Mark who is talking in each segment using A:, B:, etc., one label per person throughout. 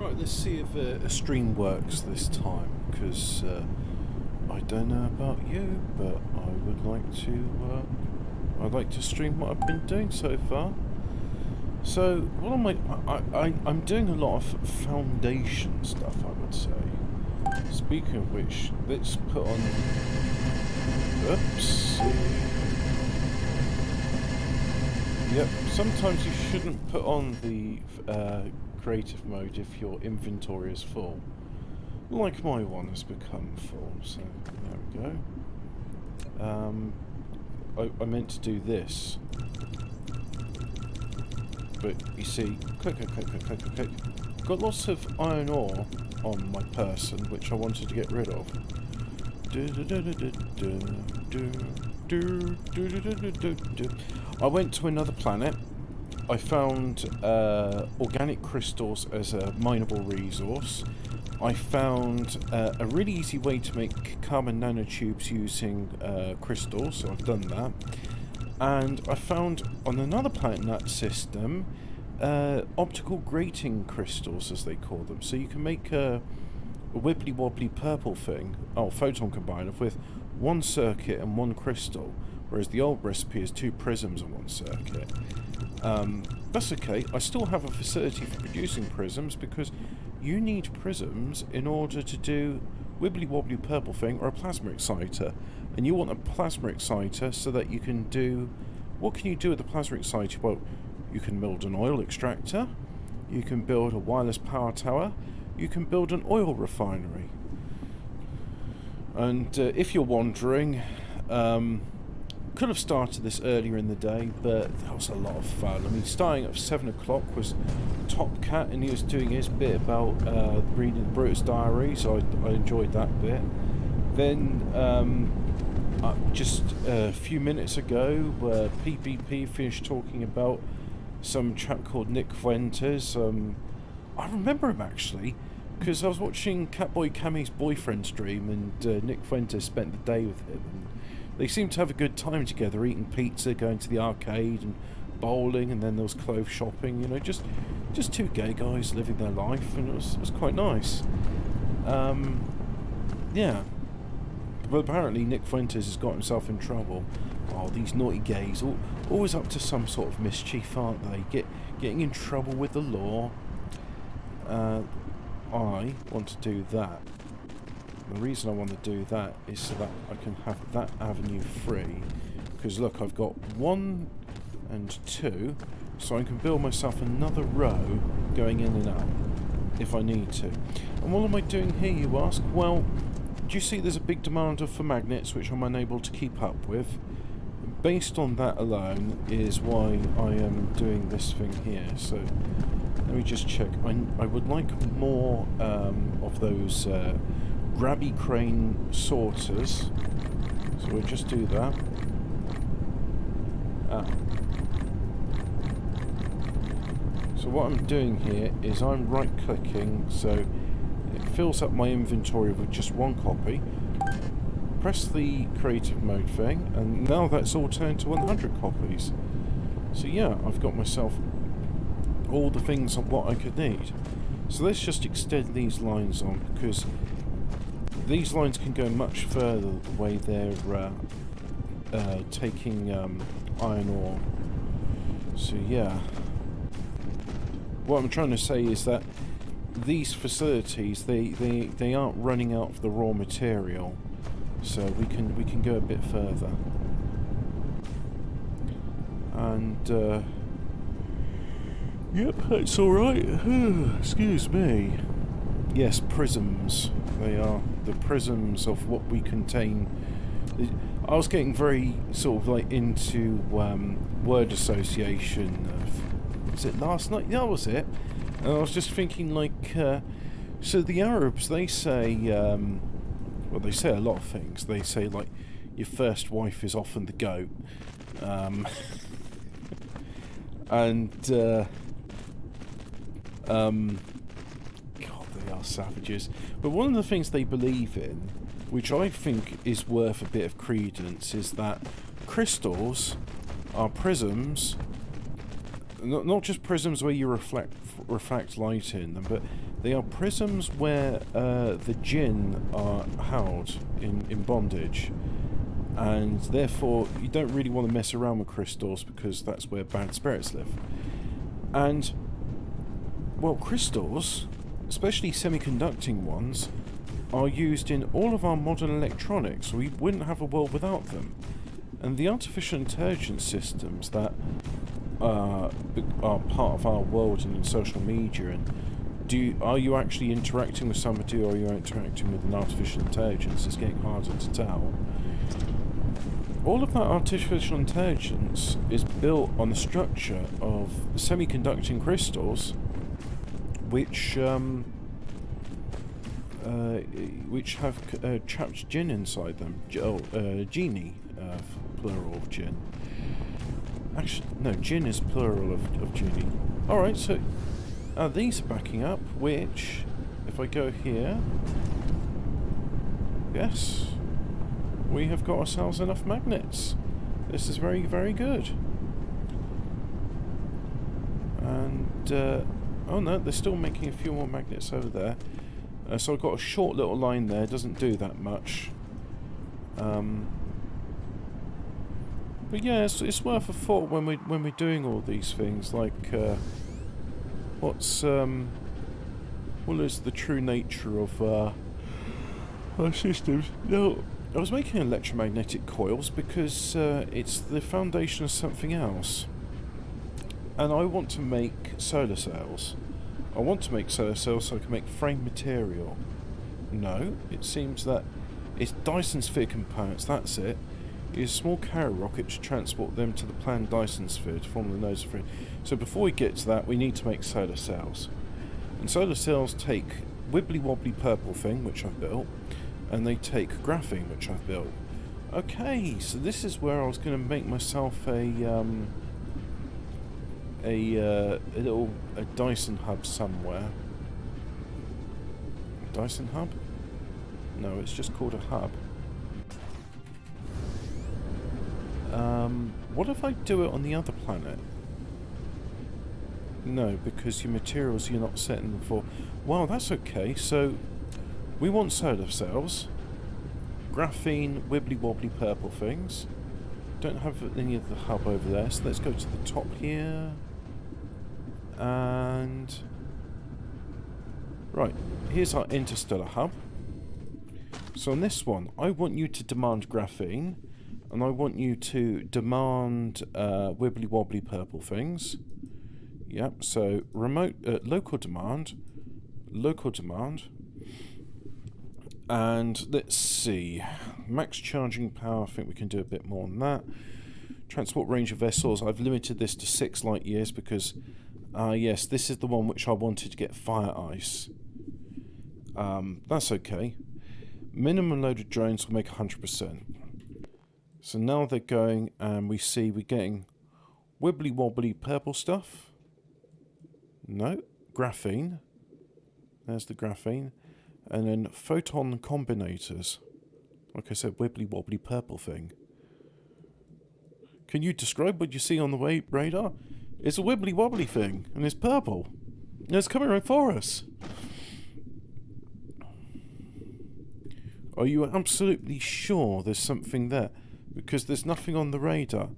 A: Right, let's see if a stream works this time, because I don't know about you, but I'd like to stream what I've been doing so far. So, what am I'm doing a lot of foundation stuff, I would say. Speaking of which, let's put on... Oops. Yep, sometimes you shouldn't put on the creative mode if your inventory is full. Like my one has become full, so there we go. I meant to do this. But you see, click. Got lots of iron ore on my person, which I wanted to get rid of. I went to another planet. I found organic crystals as a mineable resource. I found a really easy way to make carbon nanotubes using crystals, so I've done that. And I found on another planet in that system optical grating crystals, as they call them. So you can make a wibbly wobbly purple thing, photon combiner, with one circuit and one crystal, whereas the old recipe is 2 prisms and 1 circuit. That's okay. I still have a facility for producing prisms because you need prisms in order to do wibbly wobbly purple thing or a plasma exciter. And you want a plasma exciter so that you can do... What can you do with the plasma exciter? Well, you can build an oil extractor, you can build a wireless power tower, you can build an oil refinery. And if you're wondering, could have started this earlier in the day, but that was a lot of fun. I mean, starting at 7 o'clock was Top Cat, and he was doing his bit about reading the Brutus Diary, so I enjoyed that bit. Then, just a few minutes ago, PPP finished talking about some chap called Nick Fuentes. I remember him actually, because I was watching Catboy Cammy's boyfriend stream, and Nick Fuentes spent the day with him. And they seemed to have a good time together, eating pizza, going to the arcade, and bowling, and then there was clothes shopping. You know, just 2 gay guys living their life, and it was quite nice. Yeah. But apparently Nick Fuentes has got himself in trouble. Oh, these naughty gays, always up to some sort of mischief, aren't they? Getting in trouble with the law. I want to do that. The reason I want to do that is so that I can have that avenue free. Because look, I've got 1 and 2, so I can build myself another row going in and out if I need to. And what am I doing here, you ask? Well, do you see there's a big demand for magnets which I'm unable to keep up with? Based on that alone is why I am doing this thing here. So let me just check. I would like more of those grabby crane sorters. So we'll just do that. So what I'm doing here is I'm right clicking, so it fills up my inventory with just 1 copy. Press the creative mode thing, and now that's all turned to 100 copies. So yeah, I've got myself all the things of what I could need. So let's just extend these lines on, because these lines can go much further the way they're taking iron ore. So yeah, what I'm trying to say is that these facilities, they aren't running out of the raw material, so we can go a bit further. And yep, that's all right. Excuse me. Yes, prisms. They are the prisms of what we contain. I was getting very sort of like into word association of, was it last night? Yeah, that was it. And I was just thinking, like, so the Arabs, they say, well, they say a lot of things. They say, like, your first wife is often the goat. And, God, they are savages. But one of the things they believe in, which I think is worth a bit of credence, is that crystals are prisms not just prisms where you reflect light in them, but they are prisms where the jinn are held in bondage, and therefore you don't really want to mess around with crystals because that's where bad spirits live. And well, crystals, especially semiconducting ones, are used in all of our modern electronics. We wouldn't have a world without them. And the artificial intelligence systems that are part of our world and in social media, and are you actually interacting with somebody, or are you interacting with an artificial intelligence? It's getting harder to tell. All of that artificial intelligence is built on the structure of semiconducting crystals, which have trapped jinn inside them. Genie, plural of jinn. Actually, no, jinn is plural of genie. Alright, so these are backing up, which, if I go here, yes, we have got ourselves enough magnets. This is very, very good. And, oh no, they're still making a few more magnets over there. So I've got a short little line there, doesn't do that much. But yeah, it's worth a thought when we're doing all these things. Like, what is the true nature of our systems? No, I was making electromagnetic coils because it's the foundation of something else, and I want to make solar cells. I want to make solar cells so I can make frame material. No, it seems that it's Dyson sphere components. That's it. Use a small carrier rocket to transport them to the planned Dyson sphere to form the nose of it. So before we get to that, we need to make solar cells. And solar cells take wibbly wobbly purple thing, which I've built, and they take graphene, which I've built. Okay, so this is where I was going to make myself a Dyson hub somewhere. Dyson hub? No, it's just called a hub. What if I do it on the other planet? No, because your materials you're not setting them for. Well, that's okay. So we want solar cells, graphene, wibbly wobbly purple things. Don't have any of the hub over there, so let's go to the top here. And right, here's our interstellar hub. So on this one, I want you to demand graphene, and I want you to demand wibbly wobbly purple things. Yep, so remote local demand, and let's see, max charging power. I think we can do a bit more on that. Transport range of vessels, I've limited this to 6 light years because yes, this is the one which I wanted to get fire ice. That's okay. Minimum loaded drones will make 100%. So now they're going, and we see we're getting wibbly wobbly purple stuff. No, graphene. There's the graphene. And then photon combinators. Like I said, wibbly wobbly purple thing. Can you describe what you see on the radar? It's a wibbly wobbly thing, and it's purple. And it's coming right for us. Are you absolutely sure there's something there? Because there's nothing on the radar.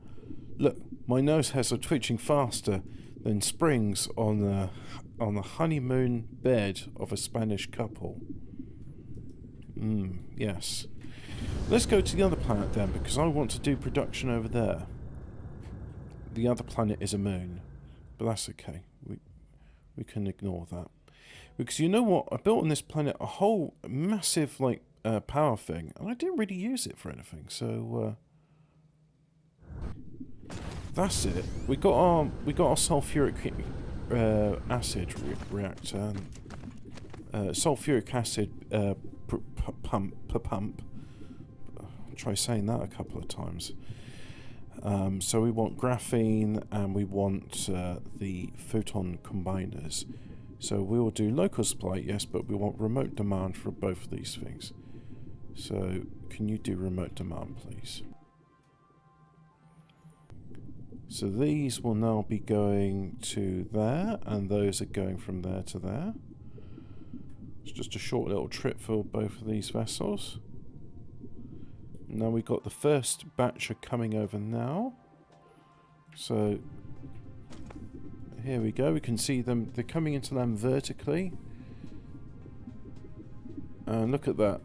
A: Look, my nose hairs are twitching faster than springs on the honeymoon bed of a Spanish couple. Yes. Let's go to the other planet then, because I want to do production over there. The other planet is a moon, but that's okay. We can ignore that. Because you know what? I built on this planet a whole massive, like, power thing, and I didn't really use it for anything, so that's it. We got our sulfuric acid reactor, sulfuric acid pump. Try saying that a couple of times. So we want graphene, and we want the photon combiners. So we will do local supply, yes, but we want remote demand for both of these things. So can you do remote demand, please? So these will now be going to there, and those are going from there to there. It's just a short little trip for both of these vessels. Now we've got the first batch are coming over now. So here we go. We can see them. They're coming into land vertically. And look at that.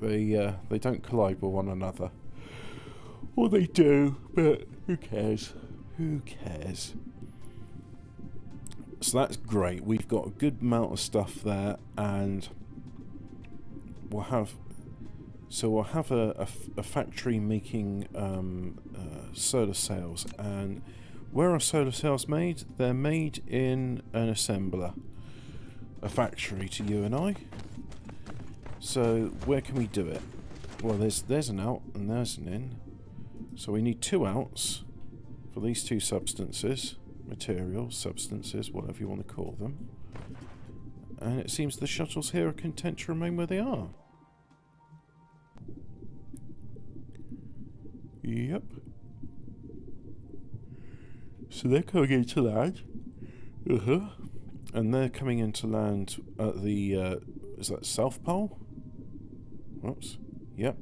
A: They don't collide with one another. Or they do, but who cares? Who cares? So that's great. We've got a good amount of stuff there, and we'll have a factory making solar sails. And where are solar sails made? They're made in an assembler, a factory to you and I. So where can we do it? Well, there's an out and there's an in. So we need 2 outs for these 2 substances. Materials, substances, whatever you want to call them. And it seems the shuttles here are content to remain where they are. Yep. So they're coming into land. And they're coming into land at the, is that South Pole? Whoops. Yep.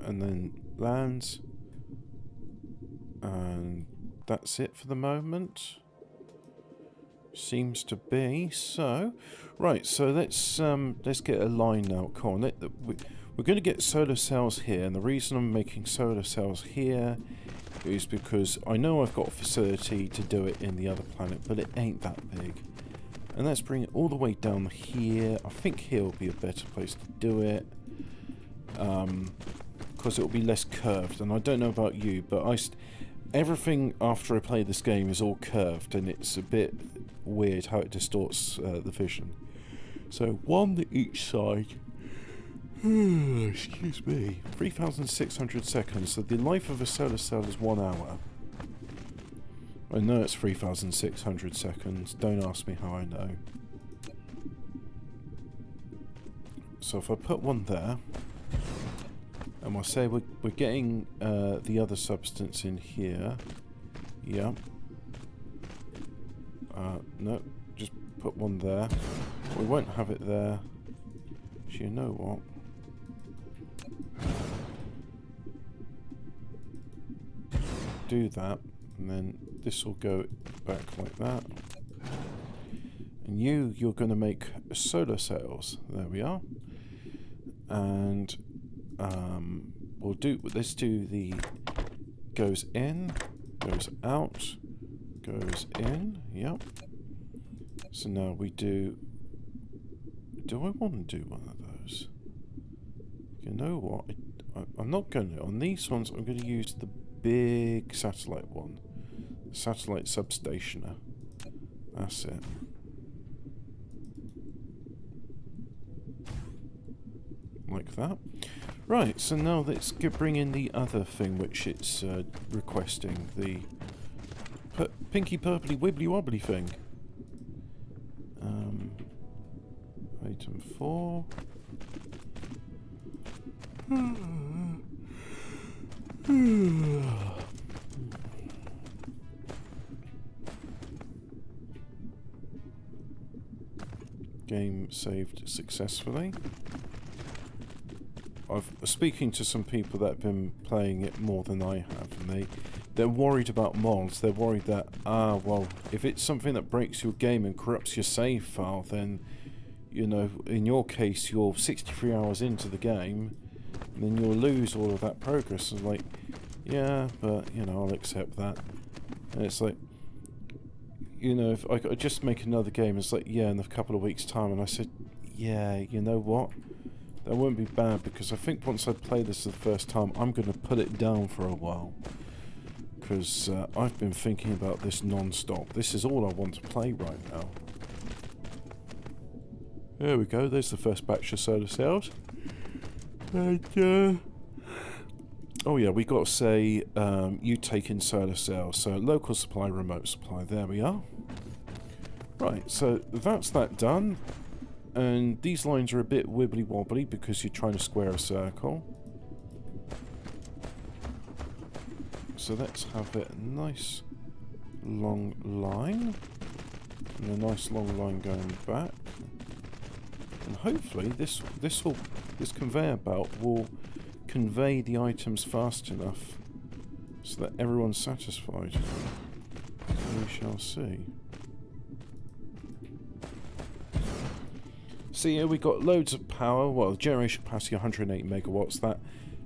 A: And then lands. And that's it for the moment. Seems to be. So, right, so let's get a line now. Come on, we're going to get solar cells here, and the reason I'm making solar cells here is because I know I've got a facility to do it in the other planet, but it ain't that big. And let's bring it all the way down here. I think here will be a better place to do it, because it will be less curved. And I don't know about you, but everything after I play this game is all curved, and it's a bit weird how it distorts the vision. So 1 each side. Excuse me. 3,600 seconds. So the life of a solar cell is 1 hour. I know it's 3,600 seconds. Don't ask me how I know. So if I put one there, and we'll say we're getting the other substance in here. Yeah. No, just put one there. We won't have it there. So you know what? Do that, and then this will go back like that. And you're going to make solar cells. There we are. And let's do the goes in, goes out, goes in. Yep. So now we do I want to do one of those? You know what? I'm not going to. On these ones, I'm going to use the big satellite one. Satellite substationer. That's it. Like that. Right, so now let's bring in the other thing which it's requesting. The pinky purpley wibbly wobbly thing. Item 4. Game saved successfully. I've speaking to some people that have been playing it more than I have, and they're worried about mods. They're worried that well, if it's something that breaks your game and corrupts your save file, then you know, in your case, you're 63 hours into the game, and then you'll lose all of that progress. And like, yeah, but you know, I'll accept that. And it's like, you know, if I could just make another game, it's like, yeah, in a couple of weeks' time. And I said, yeah, you know what? That won't be bad, because I think once I play this the first time, I'm going to put it down for a while. Because I've been thinking about this non-stop. This is all I want to play right now. There we go, there's the first batch of solar cells. And, oh yeah, we got to say, you take in solar cells. So local supply, remote supply, there we are. Right, so that's that done. And these lines are a bit wibbly wobbly because you're trying to square a circle. So let's have it a nice long line. And a nice long line going back. And hopefully this conveyor belt will convey the items fast enough so that everyone's satisfied. We shall see. So yeah, we got loads of power. Well, generation capacity 108 megawatts.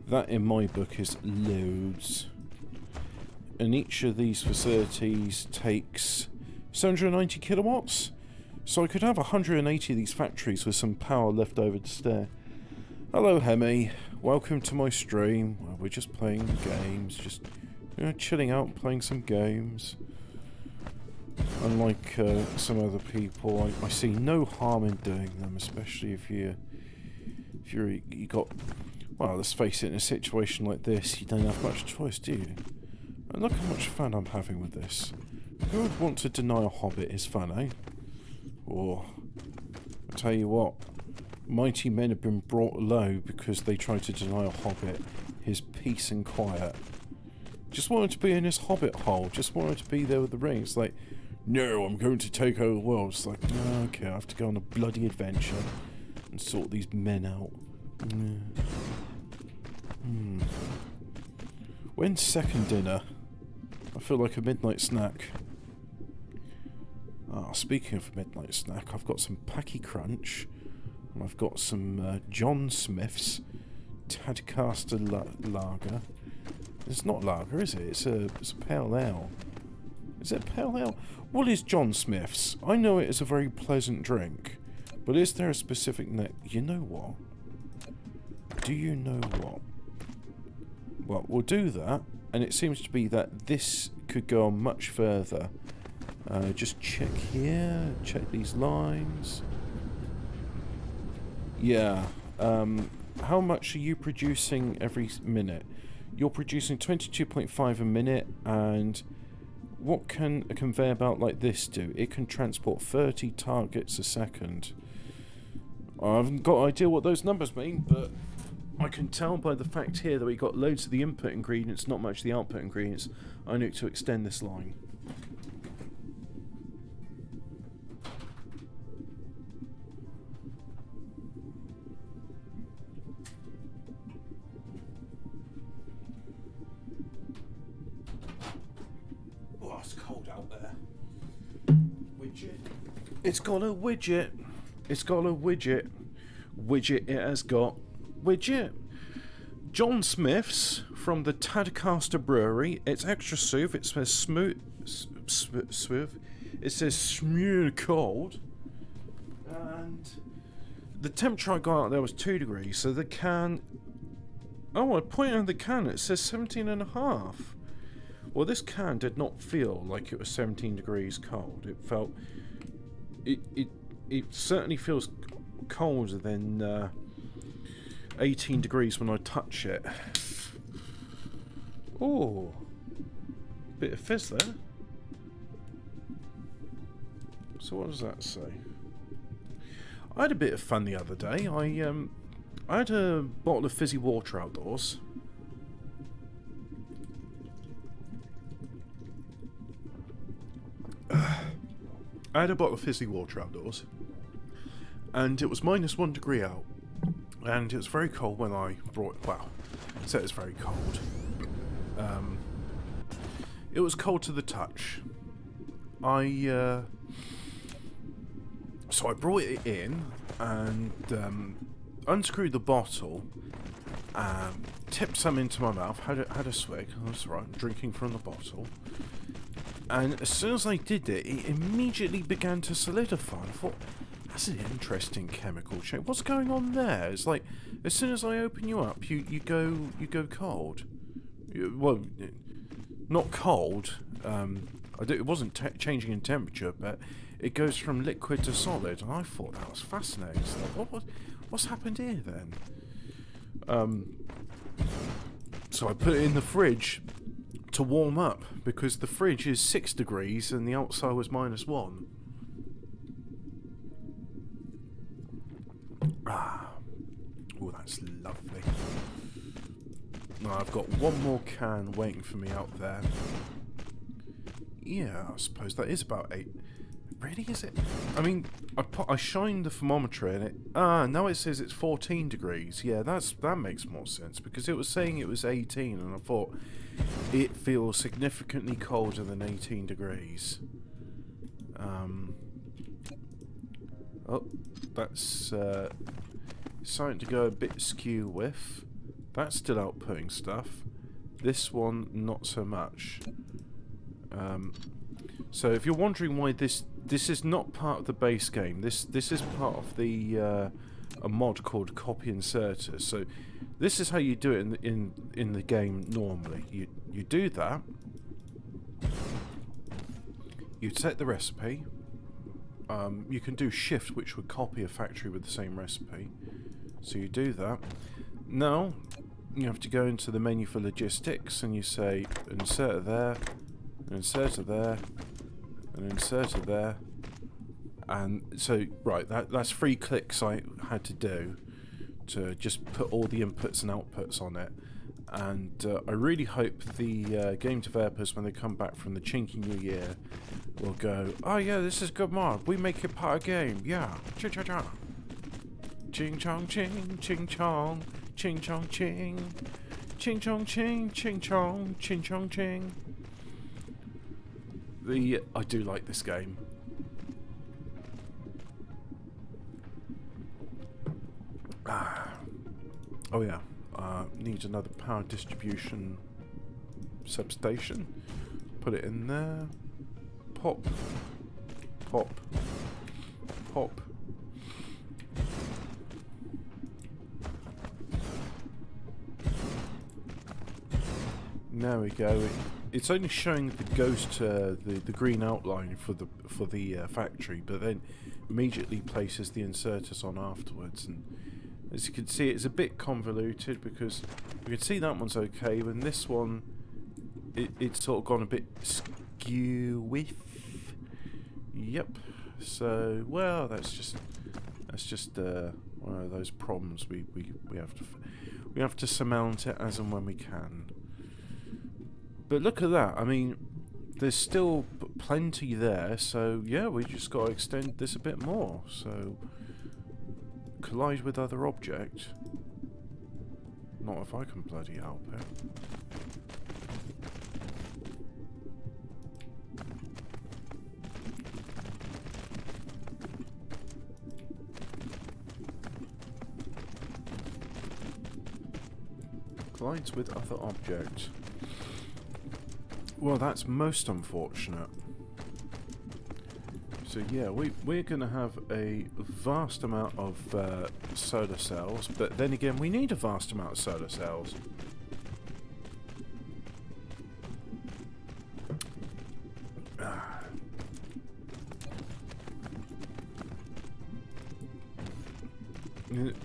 A: That in my book is loads. And each of these facilities takes 790 kilowatts. So I could have 180 of these factories with some power left over to spare. Hello, Hemi. Welcome to my stream. Well, we're just playing games, just chilling out, playing some games. Unlike some other people, I see no harm in doing them, especially if you got, well, let's face it, in a situation like this, you don't have much choice, do you? And look how much fun I'm having with this. Who would want to deny a hobbit his fun, eh? Or, I tell you what, mighty men have been brought low because they tried to deny a hobbit his peace and quiet. Just wanted to be in his hobbit hole, just wanted to be there with the ring. It's like, no, I'm going to take over the world. It's like, oh, okay, I have to go on a bloody adventure and sort these men out. When's second dinner? I feel like a midnight snack. Ah, speaking of midnight snack, I've got some Packy Crunch, and I've got some John Smith's Tadcaster Lager. It's not lager, is it? It's a pale ale. Is it pale ale? What is John Smith's? I know it is a very pleasant drink, but is there a specific name? You know what? Do you know what? Well, we'll do that, and it seems to be that this could go on much further. Just check here, check these lines. Yeah, how much are you producing every minute? You're producing 22.5 a minute, and what can a conveyor belt like this do? It can transport 30 targets a second. I haven't got an idea what those numbers mean, but I can tell by the fact here that we got loads of the input ingredients, not much of the output ingredients. I need to extend this line. It's cold out there. Widget. It's got a widget. It's got a widget. Widget it has got. Widget. John Smith's from the Tadcaster Brewery. It's extra smooth. It says smooth. It says smooth cold. And the temperature I got out there was 2 degrees. So the can. Oh, I pointed at the can. It says 17.5. Well, this can did not feel like it was 17 degrees cold. It felt... It certainly feels colder than 18 degrees when I touch it. Oh, bit of fizz there. So what does that say? I had a bit of fun the other day. I had a bottle of fizzy water outdoors. I had a bottle of fizzy water outdoors, and it was -1 degree out, and it was very cold when I brought it. Well, so it was very cold. It was cold to the touch. So I brought it in and unscrewed the bottle, tipped some into my mouth, had a swig. That's right, I'm drinking from the bottle. And as soon as I did it, it immediately began to solidify. I thought, that's an interesting chemical change. What's going on there? It's like, as soon as I open you up, you go cold. Well, not cold. It wasn't changing in temperature, but it goes from liquid to solid. And I thought that was fascinating. So what's happened here then? So I put it in the fridge to warm up, because the fridge is 6 degrees and the outside was -1. Ah, oh, that's lovely. No, I've got one more can waiting for me out there. Yeah, I suppose that is about 8. Really, is it? I mean, I shined the thermometer in it. Ah, now it says it's 14 degrees. Yeah, that makes more sense, because it was saying it was 18, and I thought it feels significantly colder than 18 degrees. Oh, that's starting to go a bit skew with. That's still outputting stuff. This one, not so much. So if you're wondering why this is not part of the base game, this is part of the a mod called copy inserters. So this is how you do it in the game normally. You do that. You set the recipe. You can do shift, which would copy a factory with the same recipe. So you do that. Now you have to go into the menu for logistics, and you say inserter there, inserter there, and inserter there. And so, right, that's 3 clicks I had to do to just put all the inputs and outputs on it. And I really hope the game developers, when they come back from the chinky new year, will go, oh yeah, this is good mod, we make it part of game, yeah, cha-cha-cha. Ching chong ching, ching chong, ching chong ching, ching chong ching, ching chong, ching chong ching. I do like this game. Oh yeah, needs another power distribution substation. Put it in there. Pop. Pop. Pop. There we go. It's only showing the ghost, the green outline for the factory, but then immediately places the inserters on afterwards. And as you can see, it's a bit convoluted, because you can see that one's okay, but this one, it's sort of gone a bit skew with. Yep. So, well, that's just one of those problems we have to surmount it as and when we can. But look at that. I mean, there's still plenty there. So yeah, we just got to extend this a bit more. So collide with other object. Not if I can bloody help it. Collides with other object. Well, that's most unfortunate. So yeah, we're going to have a vast amount of solar cells, but then again, we need a vast amount of solar cells.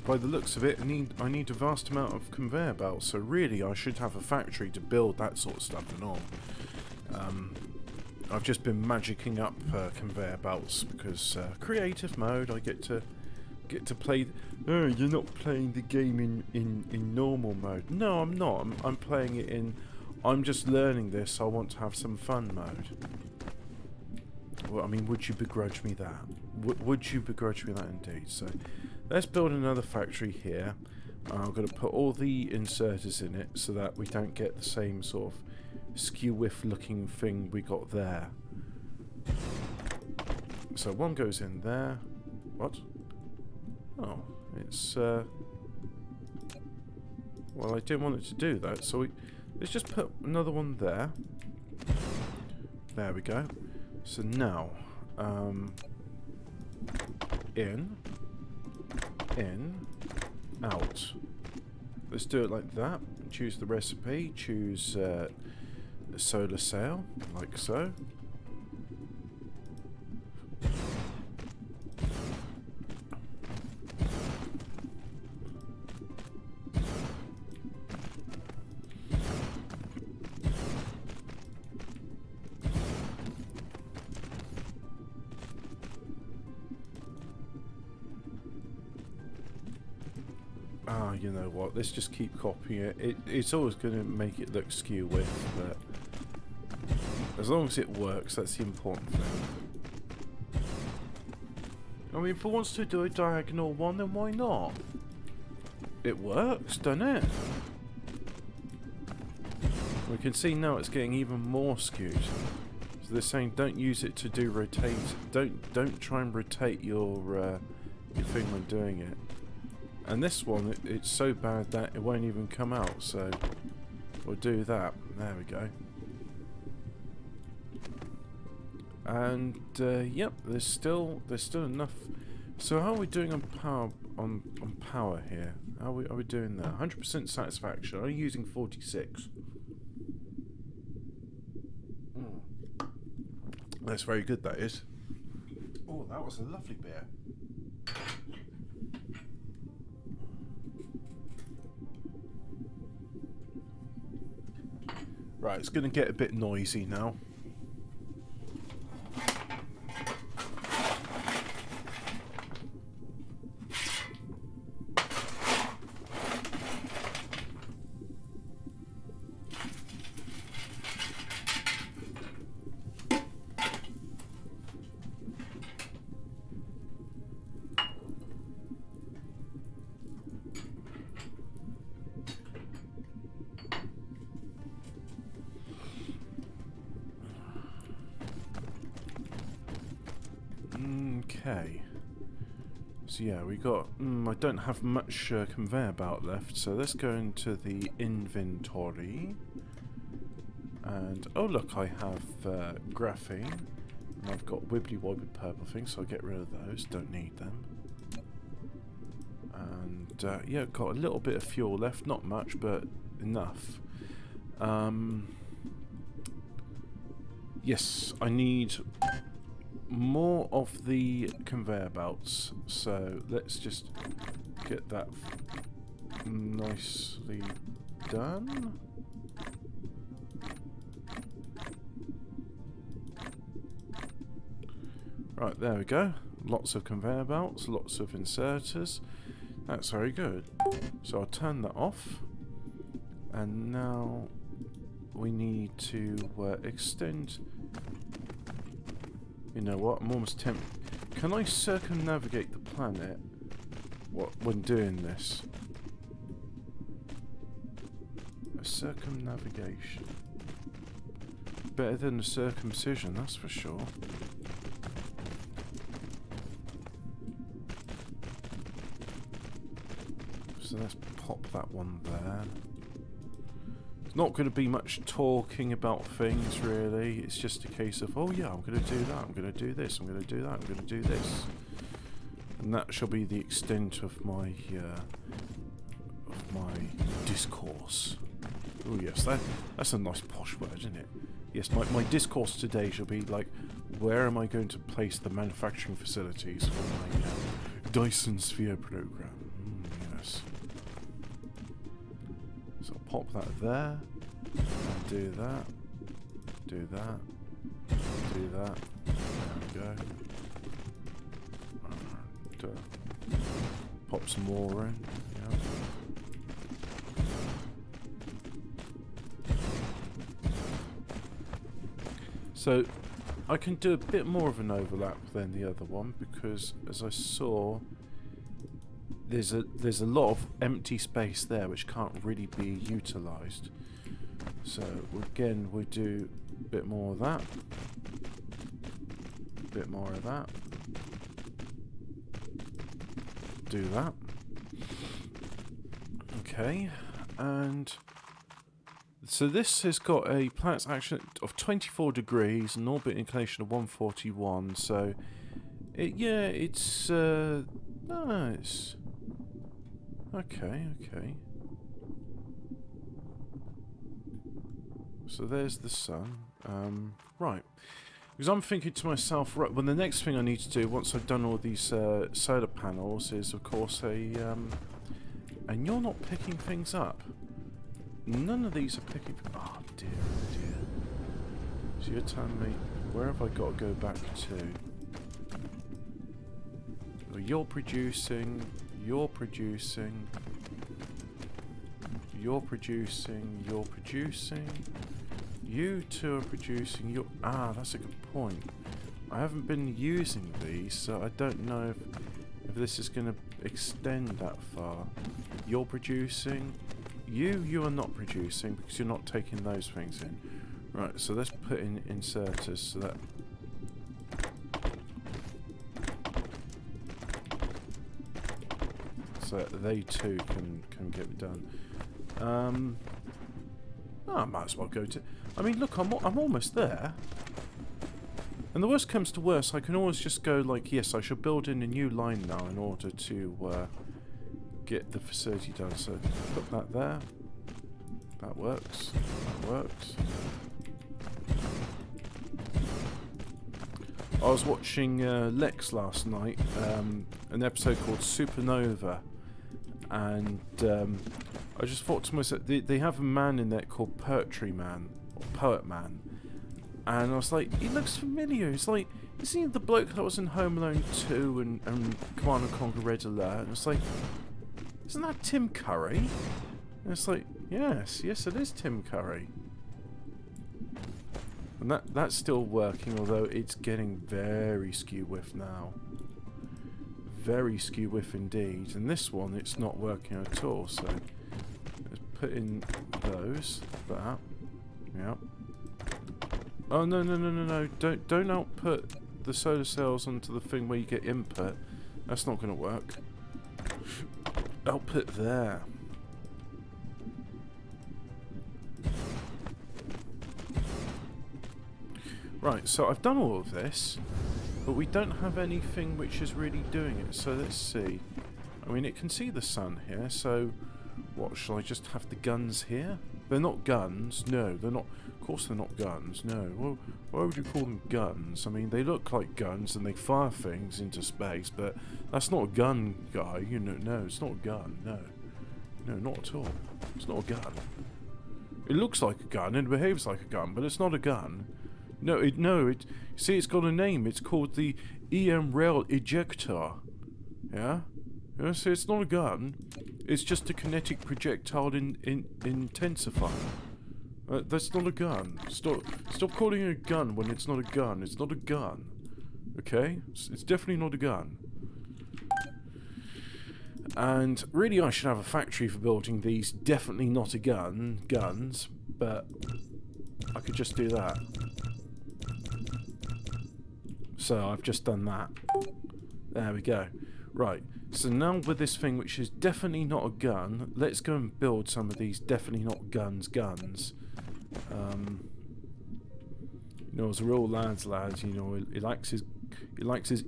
A: By the looks of it, I need a vast amount of conveyor belts, so really I should have a factory to build that sort of stuff and all. I've just been magicking up conveyor belts because creative mode. I get to play. Oh, you're not playing the game in normal mode. No, I'm not. I'm playing it in. I'm just learning this. I want to have some fun mode. Well, I mean, would you begrudge me that? Would you begrudge me that indeed? So, let's build another factory here. I'm going to put all the inserters in it so that we don't get the same sort of skew-whiff looking thing we got there. So one goes in there. What? Oh, it's well, I didn't want it to do that, so let's just put another one there. There we go. So now, in, out. Let's do it like that. Choose the recipe, choose a solar cell, like so. Ah, you know what? Let's just keep copying it. It's always going to make it look skew with, but as long as it works, that's the important thing. I mean, if it wants to do a diagonal one, then why not? It works, doesn't it? We can see now it's getting even more skewed. So they're saying don't use it to do rotate. Don't try and rotate your thing when doing it. And this one, it's so bad that it won't even come out. So we'll do that. There we go. And yep, there's still enough. So how are we doing on power on power here? How are we doing that? 100% satisfaction. I'm using 46. That's very good. That is. Oh, that was a lovely beer. Right, it's going to get a bit noisy now. Okay. So yeah, we got... I don't have much conveyor belt left, so let's go into the inventory. And, oh look, I have graphene. And I've got wibbly wobbly purple things, so I'll get rid of those. Don't need them. And, yeah, got a little bit of fuel left. Not much, but enough. Yes, I need more of the conveyor belts, so let's just get that nicely done. Right, there we go. Lots of conveyor belts, lots of inserters. That's very good. So I'll turn that off, and now we need to extend. You know what? I'm almost tempted. Can I circumnavigate the planet when doing this? A circumnavigation. Better than a circumcision, that's for sure. So let's pop that one there. Not going to be much talking about things, really. It's just a case of, oh yeah, I'm going to do that, I'm going to do this, I'm going to do that, I'm going to do this. And that shall be the extent of my discourse. Oh yes, that's a nice posh word, isn't it? Yes, my discourse today shall be like, where am I going to place the manufacturing facilities for my Dyson sphere program? Yes. So I'll pop that there, and do that, do that, do that, there we go. And, pop some more in, yeah. So I can do a bit more of an overlap than the other one because, as I saw, there's a lot of empty space there which can't really be utilised. So again, we do a bit more of that, a bit more of that, do that. Okay, and so this has got a planet's action of 24 degrees, an orbit inclination of 141. So it's nice. Okay. So there's the sun. Right. Because I'm thinking to myself, right, well the next thing I need to do once I've done all these solar panels is of course and you're not picking things up. None of these are picking... Oh dear, oh dear. So you're telling me, where have I got to go back to? Well, you're producing... You're producing. You're producing. You two are producing. You're... Ah, that's a good point. I haven't been using these, so I don't know if this is going to extend that far. You're producing. You are not producing because you're not taking those things in. Right, so let's put in inserters so that... so that they too can get done. Oh, I might as well go to... I mean, look, I'm almost there. And the worst comes to worst, I can always just go like, yes, I should build in a new line now in order to get the facility done. So put that there. That works. That works. I was watching Lex last night, an episode called Supernova, and I just thought to myself, they have a man in there called Poetry Man, or Poet Man, and I was like, he looks familiar. It's like, isn't he the bloke that was in Home Alone 2 and Command & Conquer Red Alert? And it's like, isn't that Tim Curry? And it's like, yes, it is Tim Curry. And that's still working, although it's getting very skew-whiff now. Very skew-whiff indeed. And this one, it's not working at all, so let's put in those, that, yep. Oh, no, don't output the solar cells onto the thing where you get input. That's not going to work. Output there. Right, so I've done all of this, but we don't have anything which is really doing it, so let's see. I mean, it can see the sun here, so what, shall I just have the guns here? They're not guns, no, they're not, of course they're not guns, no. Well, why would you call them guns? I mean, they look like guns and they fire things into space, but that's not a gun, guy, you know, no, it's not a gun, no. No, not at all. It's not a gun. It looks like a gun and it behaves like a gun, but it's not a gun. No, see, it's got a name. It's called the EM rail ejector. Yeah? See, it's not a gun. It's just a kinetic projectile intensifier. That's not a gun. Stop calling it a gun when it's not a gun. It's not a gun. Okay? It's definitely not a gun. And really, I should have a factory for building these. Definitely not a guns, but I could just do that. So I've just done that. There we go. Right, so now with this thing which is definitely not a gun, let's go and build some of these definitely not guns. You know, as a real lads, you know, he likes his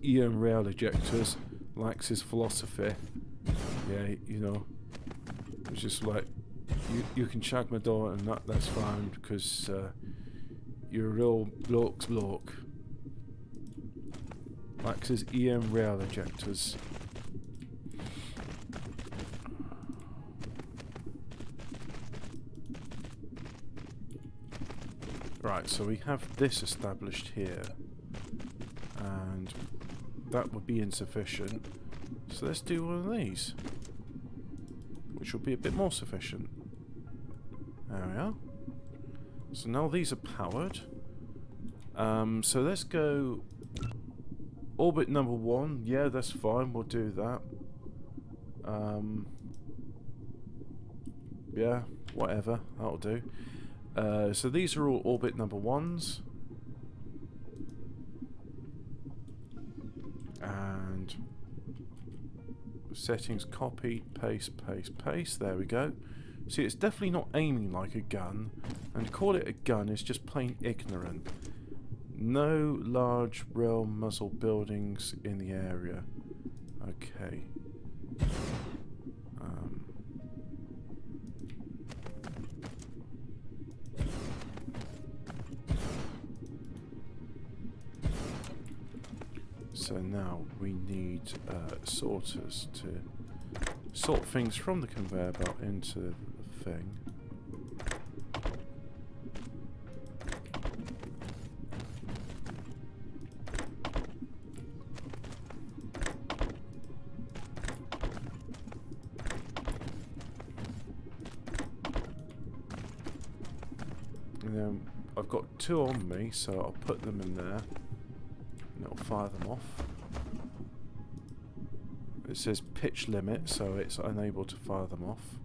A: EM rail ejectors, likes his philosophy. Yeah, you know, it's just like, you can shag my door and that's fine because you're a real bloke. Likes his EM rail ejectors. Right, so we have this established here, and that would be insufficient. So let's do one of these, which will be a bit more sufficient. There we are. So now these are powered. So let's go orbit number 1. Yeah, that's fine. We'll do that. Yeah, whatever. That'll do. So these are all orbit number 1s. And settings, copy, paste. There we go. See, it's definitely not aiming like a gun. And to call it a gun is just plain ignorant. No large rail muzzle buildings in the area. Okay. So now we need sorters to sort things from the conveyor belt into the thing. then I've got 2 on me, so I'll put them in there. And it'll fire them off. It says pitch limit, so it's unable to fire them off.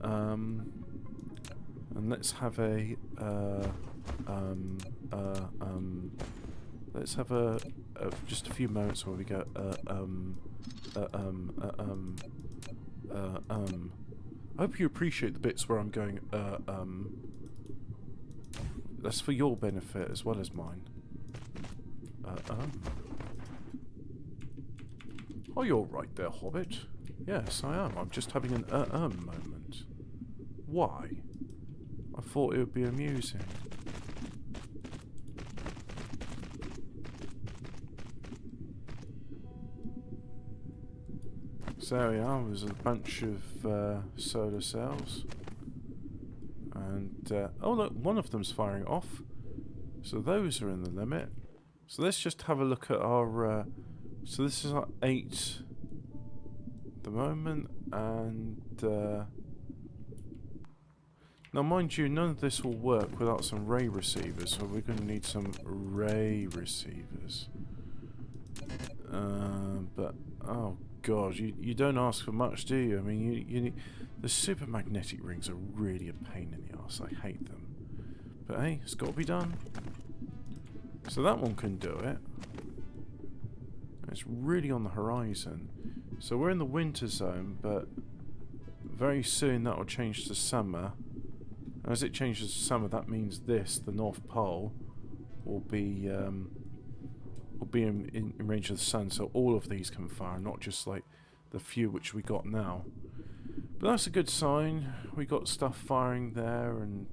A: And let's have a let's have a just a few moments where we go I hope you appreciate the bits where I'm going that's for your benefit as well as mine. Oh, you're right there, Hobbit. Yes, I am. I'm just having an moment. Why? I thought it would be amusing. So there we are. There's a bunch of solar cells. And, oh look, one of them's firing off. So those are in the limit. So let's just have a look at our... so this is our 8 at the moment, and... now mind you, none of this will work without some ray receivers, so we're going to need some ray receivers. But, oh god, you don't ask for much, do you? I mean, you need... The super magnetic rings are really a pain in the arse. I hate them. But hey, it's got to be done. So that one can do it. It's really on the horizon. So we're in the winter zone, but very soon that will change to summer. And as it changes to summer, that means this, the North Pole, will be in range of the sun. So all of these can fire, not just like the few which we got now. But that's a good sign. We got stuff firing there, and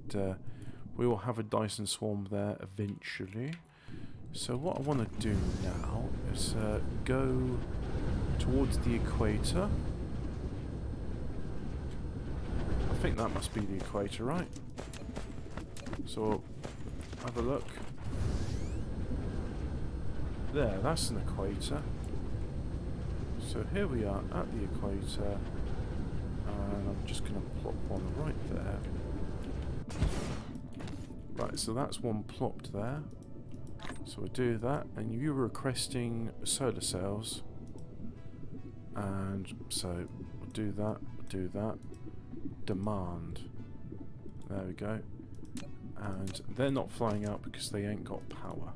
A: we will have a Dyson swarm there eventually. So what I want to do now is go towards the equator. I think that must be the equator, right? So have a look. There, that's an equator. So here we are at the equator. And I'm just going to plop one right there. Right, so that's one plopped there. So we'll do that, and you were requesting solar cells. And so we'll do that. Demand. There we go. And they're not flying out because they ain't got power.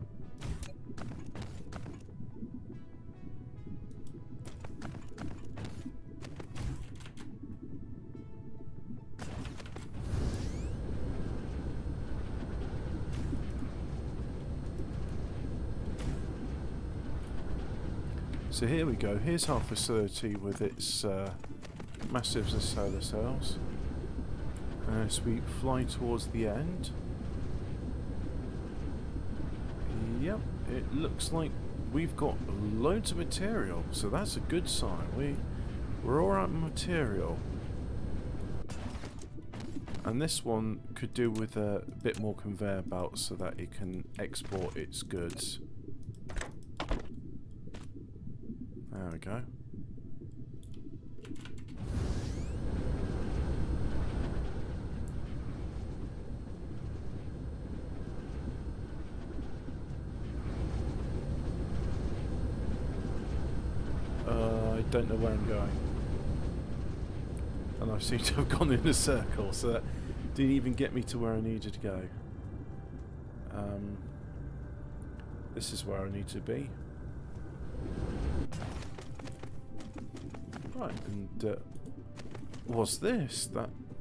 A: So here we go, here's our facility with its massive solar cells. As we fly towards the end. Yep, it looks like we've got loads of material, so that's a good sign. We're all out of material. And this one could do with a bit more conveyor belts so that it can export its goods. There we go. I don't know where I'm going. And I seem to have gone in a circle, so that didn't even get me to where I needed to go. This is where I need to be. Right, and what's this?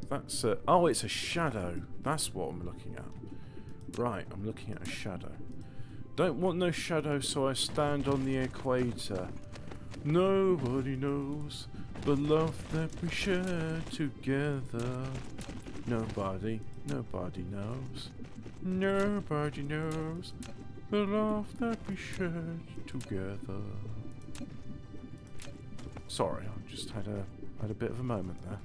A: That's a... Oh, it's a shadow. That's what I'm looking at. Right, I'm looking at a shadow. Don't want no shadow, so I stand on the equator. Nobody knows the love that we share together. Nobody knows. Nobody knows the love that we share together. Sorry, I just had a bit of a moment there.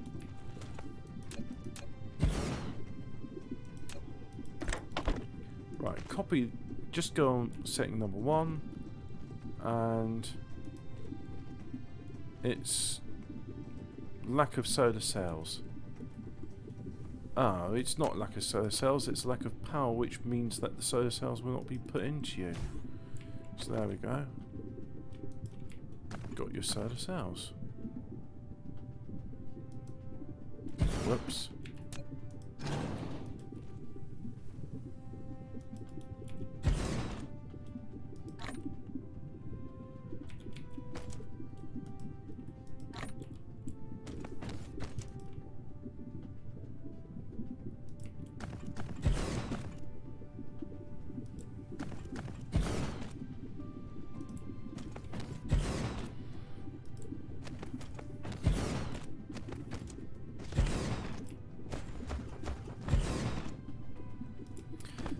A: Right, copy. Just go on setting number 1, and it's lack of solar cells. Ah, it's not lack of solar cells, it's lack of power, which means that the solar cells will not be put into you. So there we go. Got your solar cells. Whoops.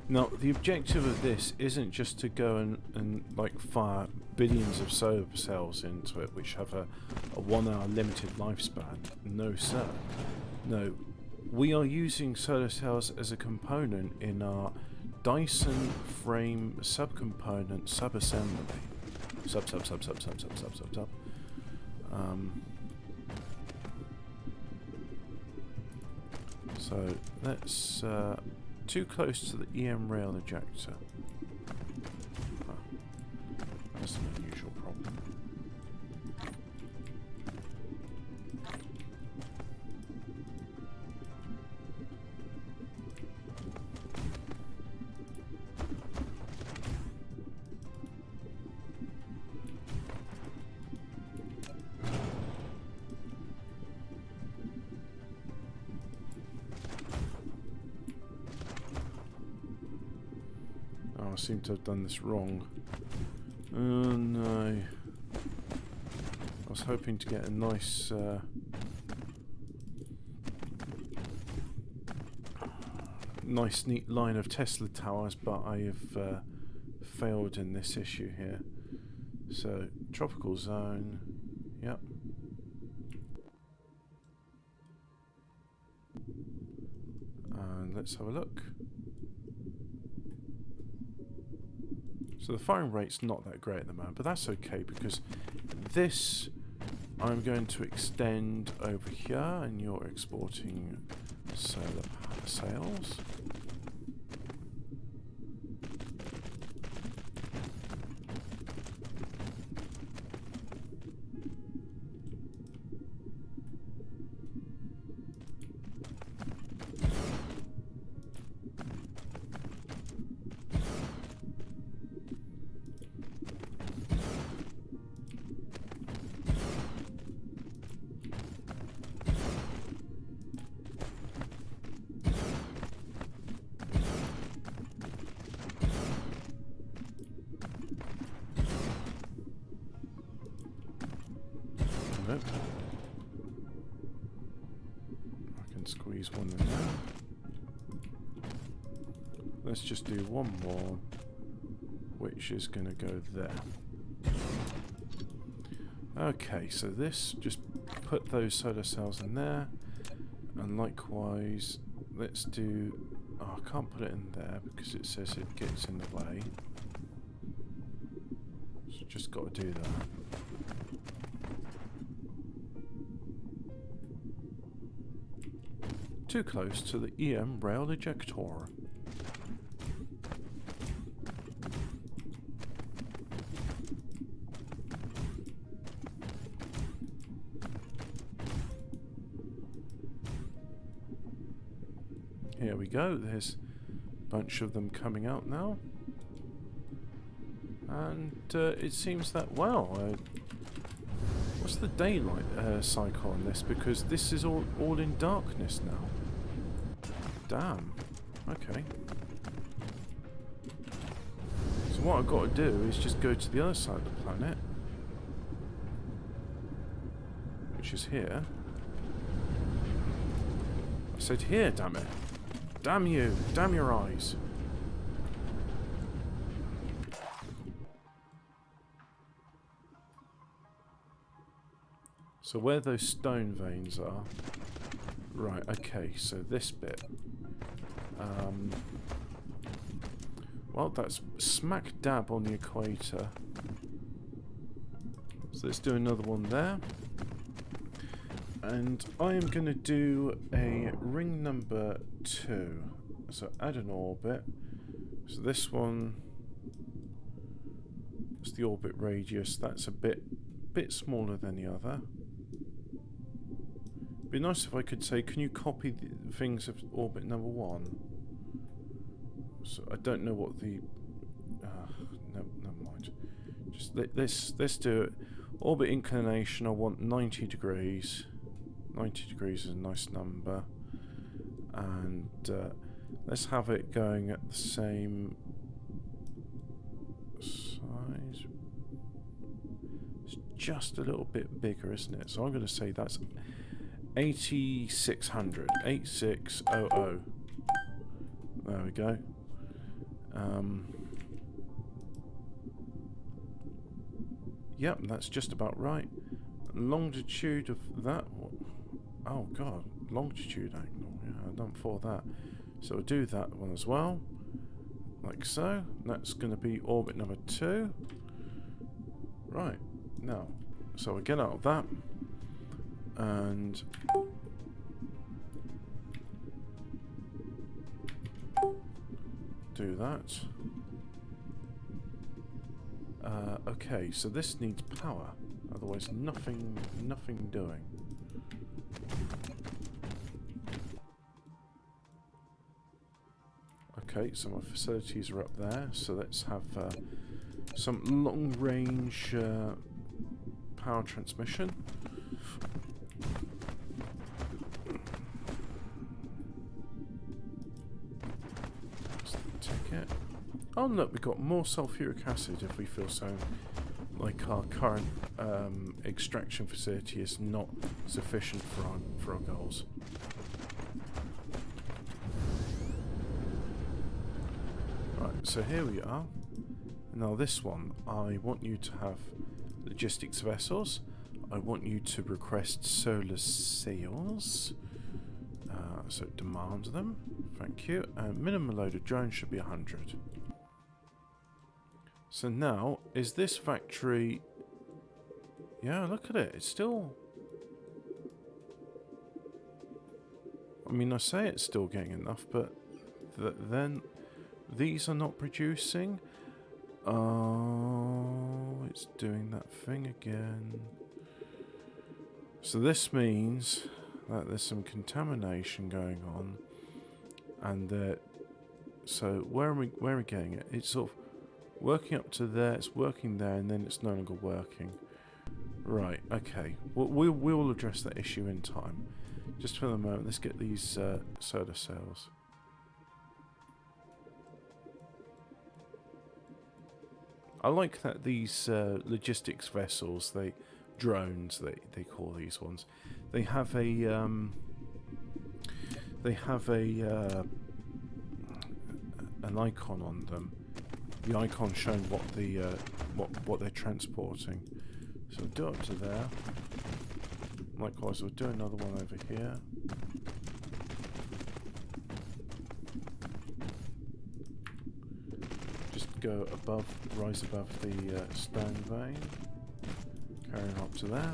A: Now, the objective of this isn't just to go and like fire billions of solar cells into it, which have a 1 hour limited lifespan. No, sir. No, we are using solar cells as a component in our Dyson frame subcomponent subassembly. Sub. So let's too close to the EM rail ejector. Oh, that's an unusual problem. I seem to have done this wrong. Oh no. I was hoping to get a nice nice neat line of Tesla towers, but I have failed in this issue here. So, tropical zone. Yep. And let's have a look. So the firing rate's not that great at the moment, but that's okay because this I'm going to extend over here, and you're exporting solar power sales. Nope. I can squeeze one in there. Let's just do one more, which is going to go there. Okay, so this, just put those solar cells in there, and likewise, let's do... Oh, I can't put it in there because it says it gets in the way. So just got to do that. Too close to the EM rail ejector. Here we go, there's a bunch of them coming out now. And it seems that, well, what's the daylight cycle on this? Because this is all in darkness now. Damn. Okay. So what I've got to do is just go to the other side of the planet, which is here. I said here, damn it. Damn you. Damn your eyes. So where those stone veins are... Right, okay, so this bit... well, that's smack dab on the equator. So let's do another one there. And I am going to do a ring number 2. So add an orbit. So this one is the orbit radius. That's a bit smaller than the other. Be nice if I could say, can you copy the things of orbit number 1? So I don't know what the... no, never mind. Just let's do it. Orbit inclination, I want 90 degrees. 90 degrees is a nice number. And let's have it going at the same size. It's just a little bit bigger, isn't it? So I'm going to say that's 8600. 8600. There we go. Yep, that's just about right. Longitude of that. Oh god, longitude angle. Yeah, I've done for that. So we'll do that one as well, like so. That's going to be orbit number 2. Right now, so we get out of that and do that. Okay, so this needs power, otherwise nothing doing. Okay, so my facilities are up there, so let's have some long-range power transmission. Let's take it. Oh look, we've got more sulfuric acid if we feel so like our current extraction facility is not sufficient for our goals. Right, so here we are. Now this one, I want you to have logistics vessels. I want you to request solar sails. So it demands them. Thank you. And minimum load of drones should be 100. So now, is this factory... Yeah, look at it. It's still... I mean, I say it's still getting enough, but then these are not producing. Oh, it's doing that thing again. So this means that there's some contamination going on, and that. So where are we getting it? It's sort of working up to there. It's working there, and then it's no longer working. Right. Okay. We will address that issue in time. Just for the moment, let's get these solar cells. I like that these logistics vessels, drones, they call these ones. They have an icon on them. The icon showing what they're transporting. So we'll do up to there. Likewise, we'll do another one over here. Just go above, rise above the stone vein. Carrying up to there.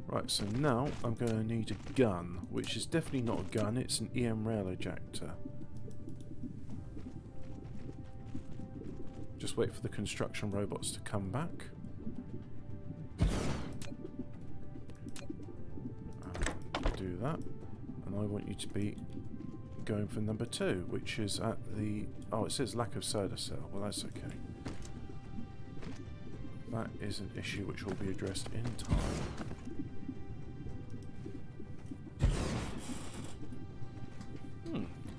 A: Right, so now I'm going to need a gun, which is definitely not a gun, it's an EM rail ejector. Just wait for the construction robots to come back. Do that. And I want you to be going for number 2, which is at the... Oh, it says lack of solar cell. Well, that's okay. That is an issue which will be addressed in time.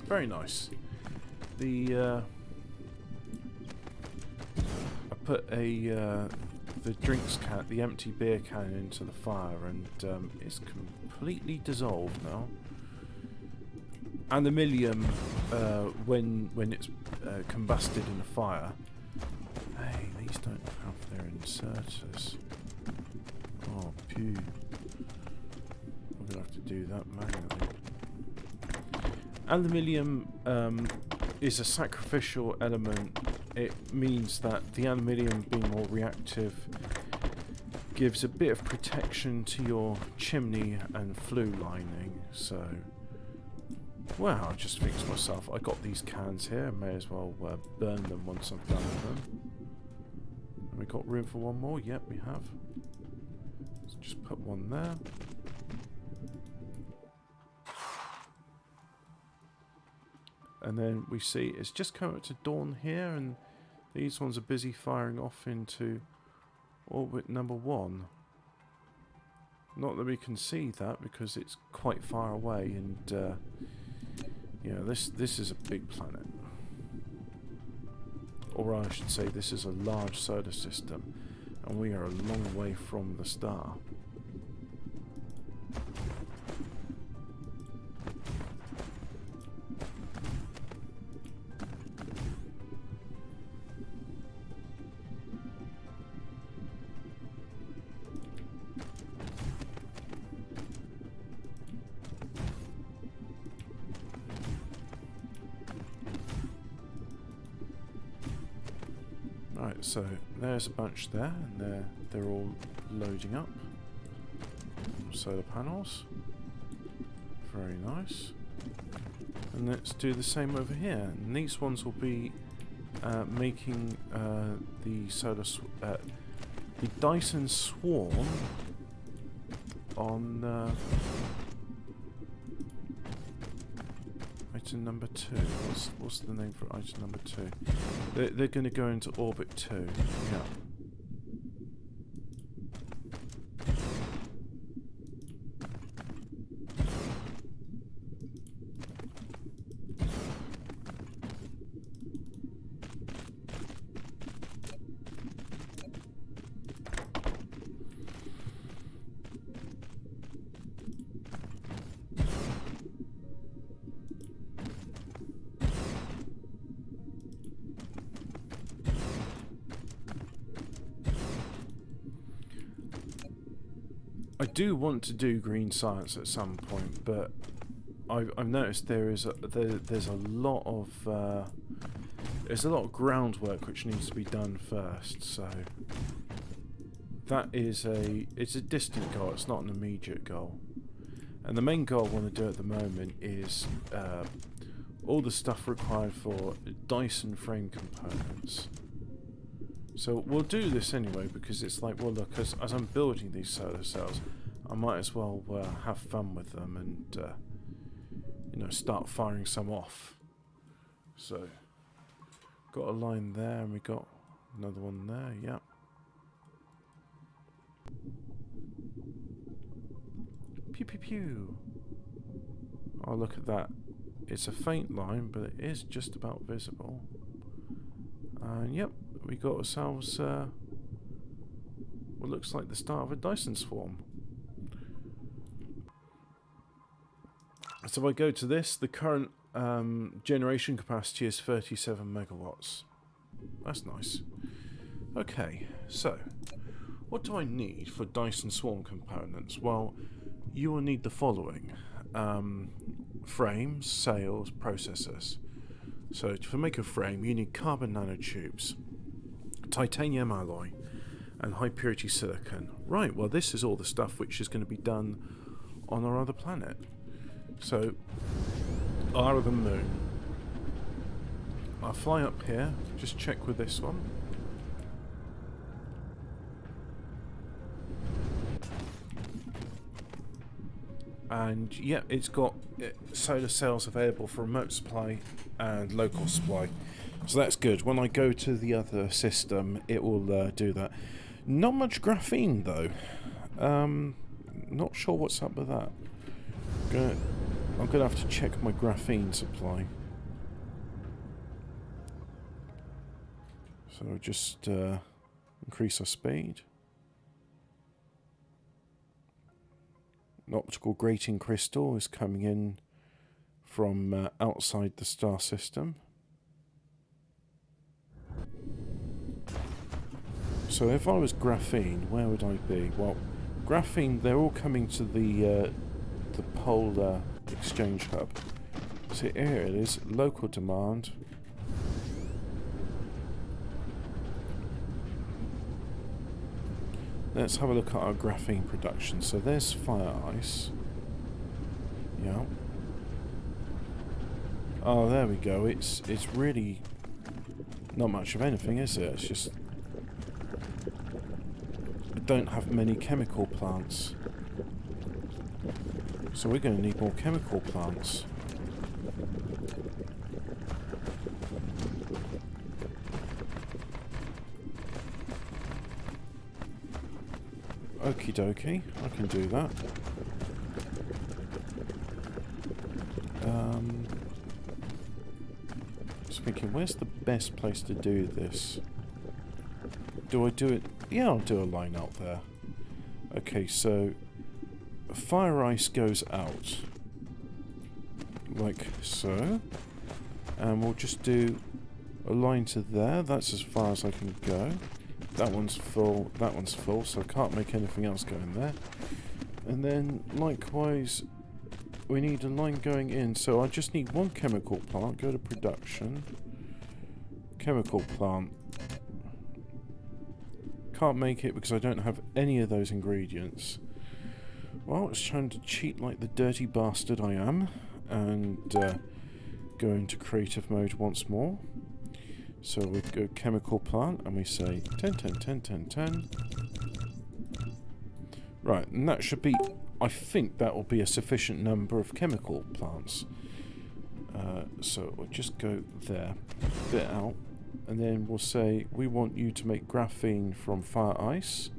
A: Very nice. The I put the drinks can, the empty beer can, into the fire, and it's completely dissolved now. Aluminium, when it's combusted in a fire. Hey, these don't have their inserters. Oh, pew. I'm gonna have to do that manually. Aluminium is a sacrificial element. It means that the aluminium being more reactive gives a bit of protection to your chimney and flue lining. So, well, I just think to myself, I got these cans here, may as well burn them once I've done with them. We got room for one more? Yep, we have. Let's just put one there. And then we see it's just coming up to dawn here, and these ones are busy firing off into orbit number 1. Not that we can see that because it's quite far away, and you know, this is a big planet. Or I should say, this is a large solar system, and we are a long way from the star. Right, so there's a bunch there, and they're all loading up. Solar panels. Very nice. And let's do the same over here. And these ones will be making the Dyson swarm on item number 2. What's the name for item number 2? They're going to go into orbit 2. Yeah. I do want to do green science at some point, but I've noticed there's a lot of groundwork which needs to be done first. So that is it's a distant goal. It's not an immediate goal. And the main goal I want to do at the moment is all the stuff required for Dyson frame components. So we'll do this anyway, because it's like, well, look, as I'm building these solar cells, I might as well have fun with them and, you know, start firing some off. So, got a line there, and we got another one there, yeah. Pew pew pew. Oh, look at that. It's a faint line, but it is just about visible. And yep, we got ourselves what looks like the start of a Dyson swarm. So if I go to this, the current generation capacity is 37 megawatts. That's nice. Okay, so what do I need for Dyson swarm components? Well, you will need the following: frames, sails, processors. So to make a frame, you need carbon nanotubes, titanium alloy, and high purity silicon. Right, well, this is all the stuff which is going to be done on our other planet. So, our other moon. I'll fly up here, just check with this one. And yeah, it's got solar cells available for remote supply and local supply, so that's good. When I go to the other system, it will do that. Not much graphene though. Not sure what's up with that. I'm gonna have to check my graphene supply. So just increase our speed. An optical grating crystal is coming in from outside the star system. So if I was graphene, where would I be? Well, graphene, they're all coming to the polar exchange hub. So here it is, local demand. let's have a look at our graphene production. So there's fire ice. Yeah. Oh, there we go. It's really not much of anything, is it? It's just we don't have many chemical plants. So we're going to need more chemical plants. Okie dokie, I can do that. I was thinking, where's the best place to do this? Do I do it? Yeah, I'll do a line out there. Okay, so fire ice goes out. Like so. And we'll just do a line to there. That's as far as I can go. That one's full, so I can't make anything else go in there. And then, likewise, we need a line going in, so I just need one chemical plant. Go to production. Chemical plant. Can't make it because I don't have any of those ingredients. Well, it's trying to cheat like the dirty bastard I am, and go into creative mode once more. So we go chemical plant and we say 10, 10, 10, 10, 10. Right, and that should be, I think that will be a sufficient number of chemical plants. So we'll just go there, bit out, and then we'll say we want you to make graphene from fire ice.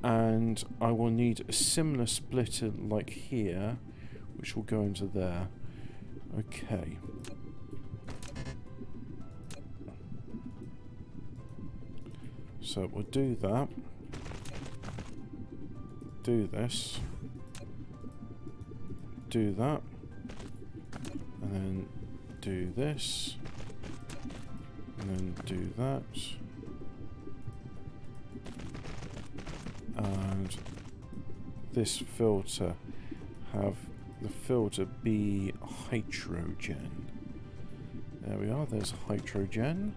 A: And I will need a similar splitter like here, which will go into there. Okay. So we'll do that. Do this. Do that. And then do this. And then do that. And this filter, have the filter be hydrogen. There we are, there's hydrogen.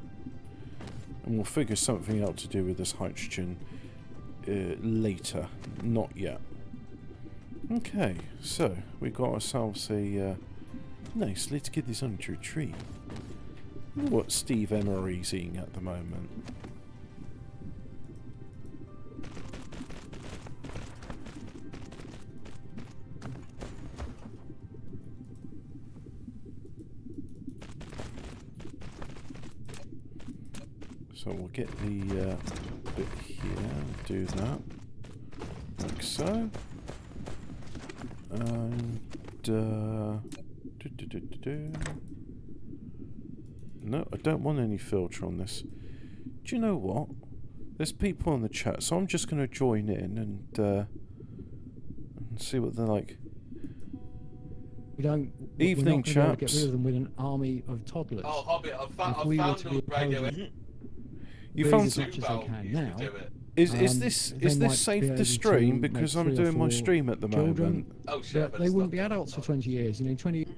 A: And we'll figure something out to do with this hydrogen later, not yet. Okay, so we got ourselves a nice, let's get this onto a tree. What Steve Emery's eating at the moment. So we'll get the bit here, do that, like so, and no, I don't want any filter on this. Do you know what? There's people in the chat, so I'm just going to join in and see what they're like.
B: We don't.
A: Evening, chaps.
B: Get rid of them with an army of toddlers.
C: Oh, Hobbit! I've found the radio.
A: You found
B: as much as I can now.
A: Is this safe to stream? Because I'm doing my stream at the moment.
C: Oh shit!
B: They wouldn't be adults for 20 years, and in 20 years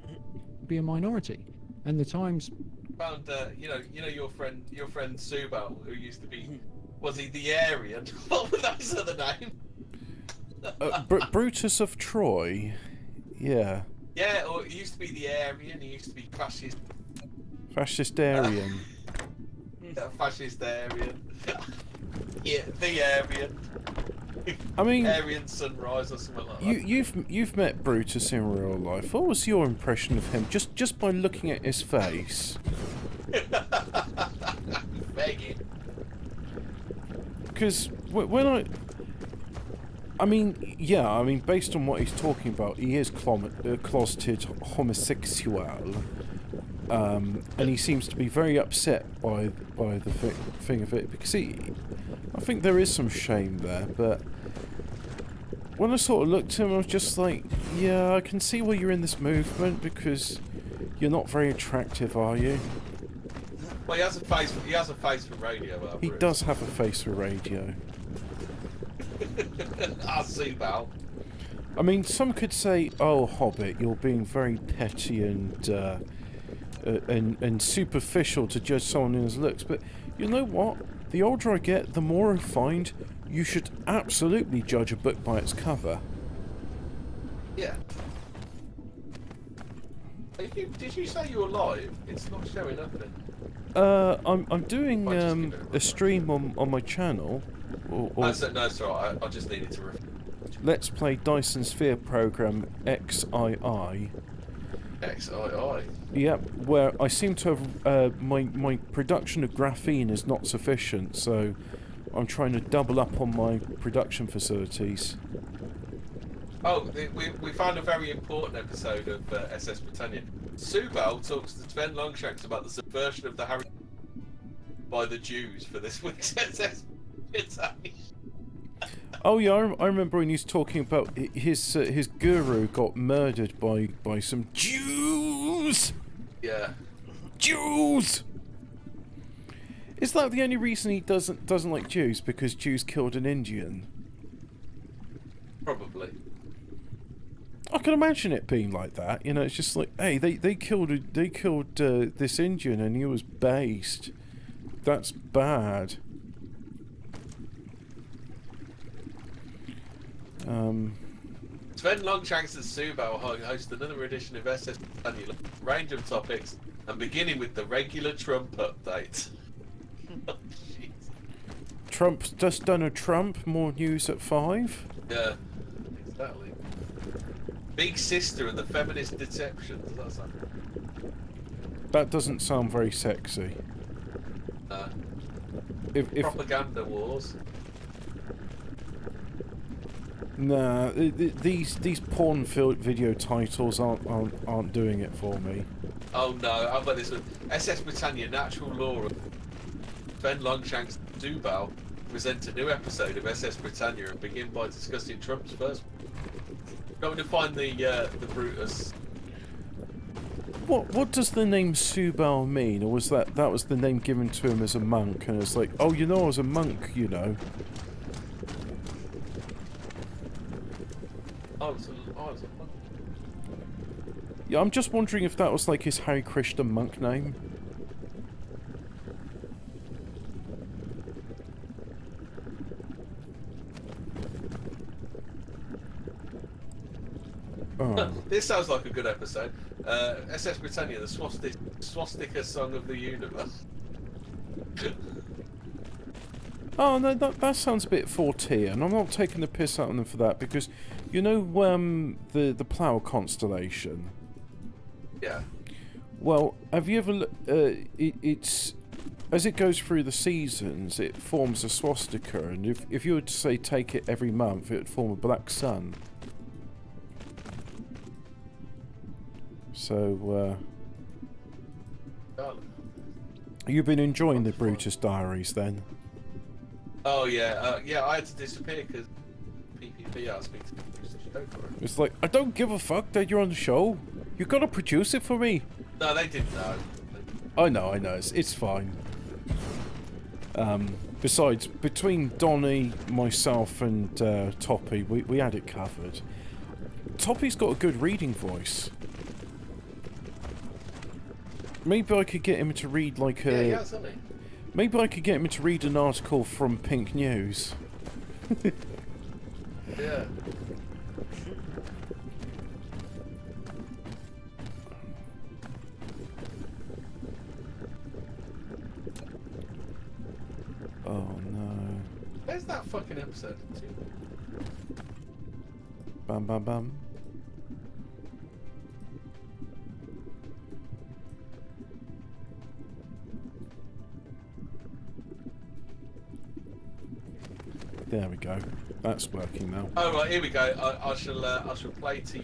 B: be a minority. And the Times
C: found you know your friend Subal, who used to be, was he the Aryan? What was that his other name?
A: Brutus of Troy. Yeah.
C: Yeah, or he used to be the Aryan. He used to be fascist.
A: Fascist Aryan.
C: Fascist Aryan. Yeah, the Aryan.
A: I mean,
C: Aryan Sunrise or something like that.
A: You've met Brutus in real life. What was your impression of him? Just by looking at his face.
C: Begging.
A: Because when I mean, yeah, I mean, based on what he's talking about, he is closeted homosexual. And he seems to be very upset by the thing of it, because I think there is some shame there, but when I sort of looked at him, I was just like, yeah, I can see why you're in this movement, because you're not very attractive, are you?
C: Well, he has a face for radio.
A: He does have a face for radio.
C: I see that.
A: I mean, some could say, oh, Hobbit, you're being very petty and superficial to judge someone in his looks, but you know what? the older I get, the more I find you should absolutely judge a book by its cover.
C: Yeah. Did you say you were live? It's not showing up then.
A: I'm doing a stream on my channel.
C: No, it's alright. I just needed to.
A: Let's Play Dyson Sphere program XII.
C: XII.
A: Yep, where I seem to have my production of graphene is not sufficient, so I'm trying to double up on my production facilities.
C: Oh, we found a very important episode of SS Britannia. Subal talks to Sven Longshanks about the subversion of the Harry by the Jews for this week's SS Britannia.
A: Oh yeah, I remember when he was talking about his guru got murdered by some Jews.
C: Yeah.
A: Jews. Is that the only reason he doesn't like Jews? Because Jews killed an Indian?
C: Probably.
A: I can imagine it being like that. You know, it's just like, hey, they killed this Indian and he was based. That's bad.
C: Sven Longshanks and Subal host another edition of SS Britannia, range of topics, and beginning with the regular Trump update. Oh, jeez.
A: Trump's just done a Trump. More news at 5.
C: Yeah, exactly. Big Sister and the Feminist Deception. Does that sound?
A: That doesn't sound very sexy.
C: No.
A: If
C: Propaganda wars.
A: Nah, these porn video titles aren't doing it for me.
C: Oh no, how about this one? SS Britannia Natural Law. Sven Longshanks and Subal present a new episode of SS Britannia and begin by discussing Trump's first. Going to find the Brutus.
A: What does the name Subal mean? Or was that was the name given to him as a monk? And it's like, oh, you know, I was a monk, you know. Yeah, I'm just wondering if that was like his Hare Krishna monk name. Oh.
C: This sounds like a good episode. SS Britannia, the swastika song of the universe.
A: Oh no, that sounds a bit 4-tier, and I'm not taking the piss out of them for that, because you know the Plough constellation.
C: Yeah.
A: Well, have you ever it's as it goes through the seasons, it forms a swastika, and if you were to say take it every month, it would form a black sun. So, you've been enjoying the Brutus Diaries then?
C: Oh yeah, yeah. I had to disappear because PPP asked me to produce the show for it.
A: It's like, I don't give a fuck that you're on the show. You gotta produce it for me.
C: No, they didn't know.
A: I know. It's fine. Besides, between Donnie, myself, and Toppy, we had it covered. Toppy's got a good reading voice. Maybe I could get him to read like a...
C: Yeah, he has, hasn't he?
A: Maybe I could get him to read an article from Pink News.
C: Yeah.
A: Oh no.
C: Where's that fucking episode?
A: Bam bam bam. There we go. That's working now.
C: Oh right, here we go. I shall play to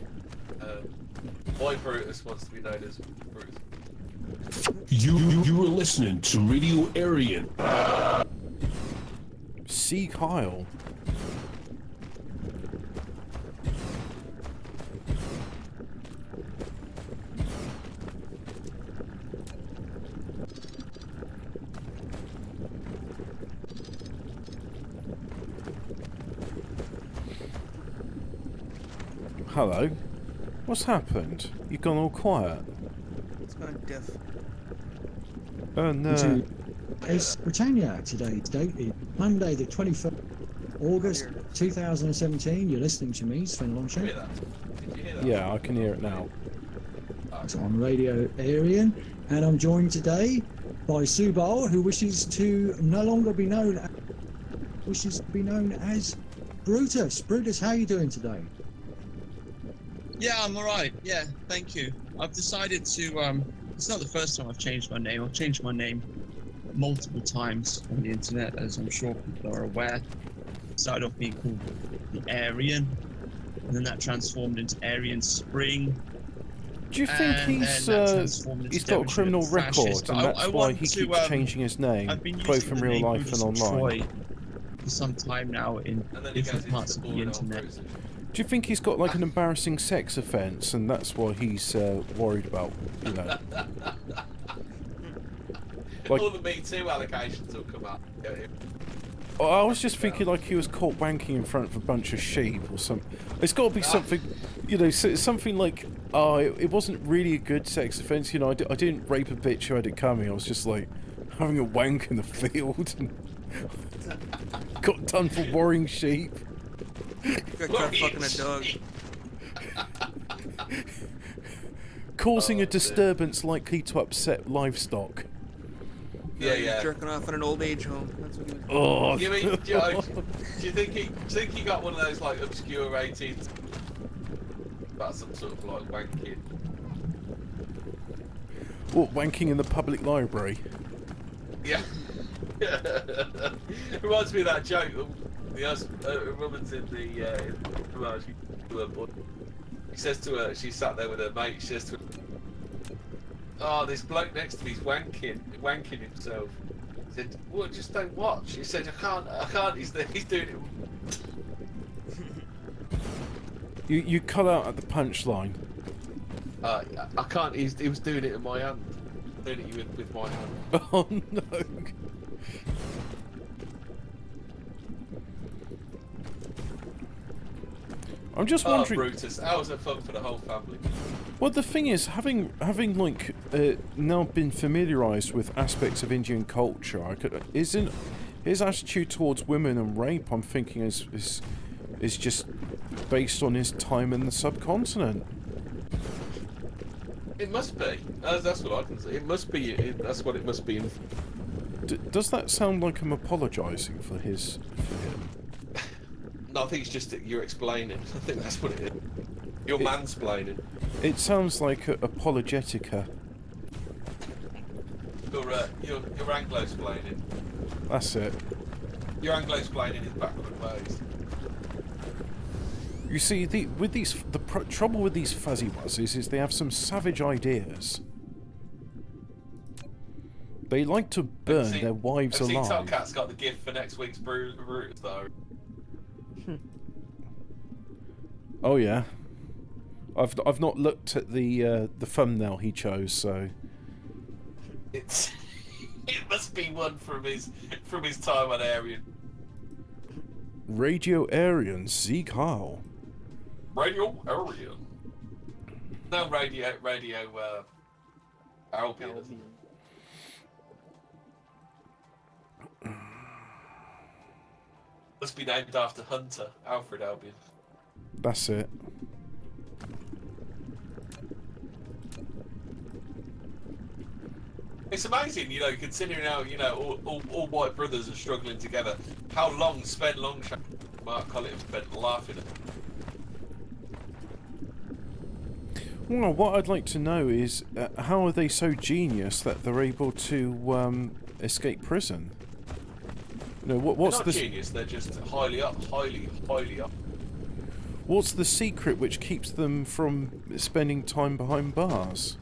C: why Brutus wants to be known as Brutus.
D: You were listening to Radio Aryan.
A: See Kyle. Hello. What's happened? You've gone all quiet.
E: It's gone deaf.
A: Oh no.
B: Es Britannia. Today's date is Monday, the 21st August 2017. You're listening to me, Sven Longshank.
C: Did you hear that?
A: Yeah, I can hear it now.
B: On Radio Aryan, and I'm joined today by Subal, who wishes to no longer be known as Brutus. Brutus, how are you doing today?
E: Yeah, I'm alright. Yeah, thank you. I've decided to, it's not the first time I've changed my name. I've changed my name multiple times on the internet, as I'm sure people are aware. Started off being called the Aryan, and then that transformed into Aryan Spring.
A: Do you think he's got a criminal record, and that's why he keeps changing his name, both in real life and online?
E: For some time now in different parts of the internet.
A: Do you think he's got like an embarrassing sex offence, and that's why he's worried about, you know? Like,
C: all the Me Too allegations will come up.
A: I was just thinking like he was caught wanking in front of a bunch of sheep or something. It's got to be something, you know, something like, it wasn't really a good sex offence, you know, I didn't rape a bitch who had it coming, I was just like having a wank in the field and got done for worrying sheep.
F: Got caught fucking a dog.
A: Causing a disturbance likely to upset livestock.
C: Yeah.
F: Jerking off in an old age home. That's what he was doing.
A: Oh,
C: Do you think he got one of those like obscure 18s? About some sort of like wanking.
A: what, wanking in the public library?
C: Yeah. Reminds me of that joke. The woman's in the commercial. He says to her, she's sat there with her mate. She says to her, "Oh, this bloke next to me's wanking himself." He said, "Well, just don't watch." He said, I can't. He's doing it.
A: You cut out at the punchline.
C: I can't. He was doing it in my hand. Doing it with my hand.
A: Oh no. I'm just wondering.
C: Brutus, how was it fun for the whole family?
A: Well, the thing is, having like now been familiarised with aspects of Indian culture, isn't his attitude towards women and rape? I'm thinking is just based on his time in the subcontinent.
C: It must be. That's what I can say. It must be. That's what it must be.
A: Does that sound like I'm apologising for him?
C: No, I think it's just that you're explaining. I think that's what it is. You're mansplaining.
A: It sounds like apologetica.
C: You're Anglo-splaining.
A: That's it.
C: You're Anglo-splaining in backward ways.
A: You see, the trouble with these fuzzy wuzzes is they have some savage ideas. They like to burn their wives alive.
C: Top Cat's got the gift for next week's Brutus, though.
A: Oh yeah, I've not looked at the thumbnail he chose, so
C: it must be one from his time on Aryan.
A: Radio Aryan, Sieg Heil.
C: Radio Aryan. No, radio Albion. Must be named after Hunter, Alfred Albion.
A: That's it.
C: It's amazing, you know, considering how, you know, all white brothers are struggling together. How long Sven Longshank and Mark Collett have spent laughing at.
A: Well, what I'd like to know is how are they so genius that they're able to escape prison? You know, what's
C: they're not genius? They're just highly up.
A: What's the secret which keeps them from spending time behind bars?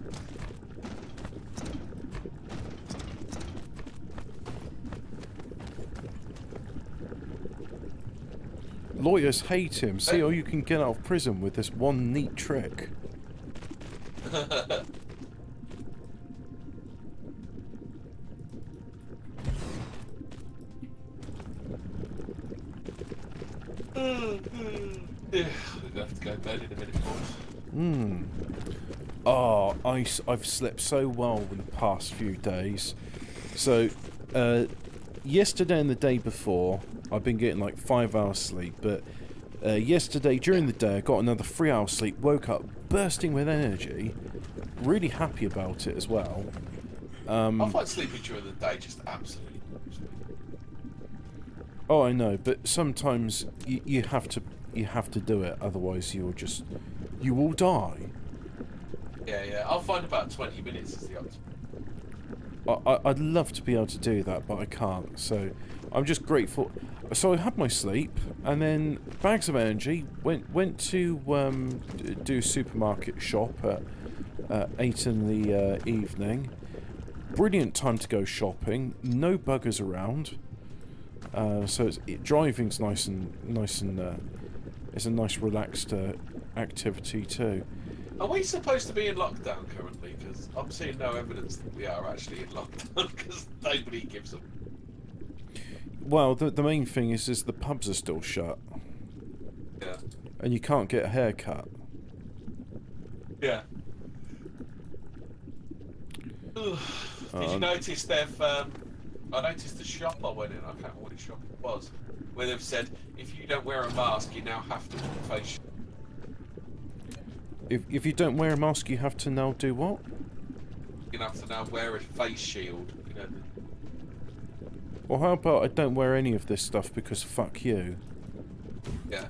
A: Lawyers hate him. See how you can get out of prison with this one neat trick.
C: We're gonna have to go to bed in a minute, boys.
A: Oh, I've slept so well in the past few days. So, yesterday and the day before, I've been getting like 5 hours sleep, but yesterday during the day I got another 3 hours sleep, woke up bursting with energy, really happy about it as well.
C: I find sleeping during the day just absolutely.
A: Oh, I know, but sometimes you have to do it, otherwise you will die.
C: Yeah. I'll find about 20 minutes is the optimum.
A: I'd love to be able to do that, but I can't. So I'm just grateful. So I had my sleep, and then bags of energy. Went to do supermarket shop at 8 in the evening. Brilliant time to go shopping. No buggers around. So driving's nice and it's a nice relaxed activity too.
C: Are we supposed to be in lockdown currently? Because I'm seeing no evidence that we are actually in lockdown because nobody gives a...
A: Well, the main thing is the pubs are still shut.
C: Yeah.
A: And you can't get a haircut.
C: Yeah. Did you notice they've... I noticed the shop I went in, I can't remember what shop it was, where they've said, if you don't wear a mask, you now have to wear a face shield.
A: If you don't wear a mask, you have to now do what?
C: You have to now wear a face shield. You know.
A: Well, how about I don't wear any of this stuff because fuck you?
C: Yeah.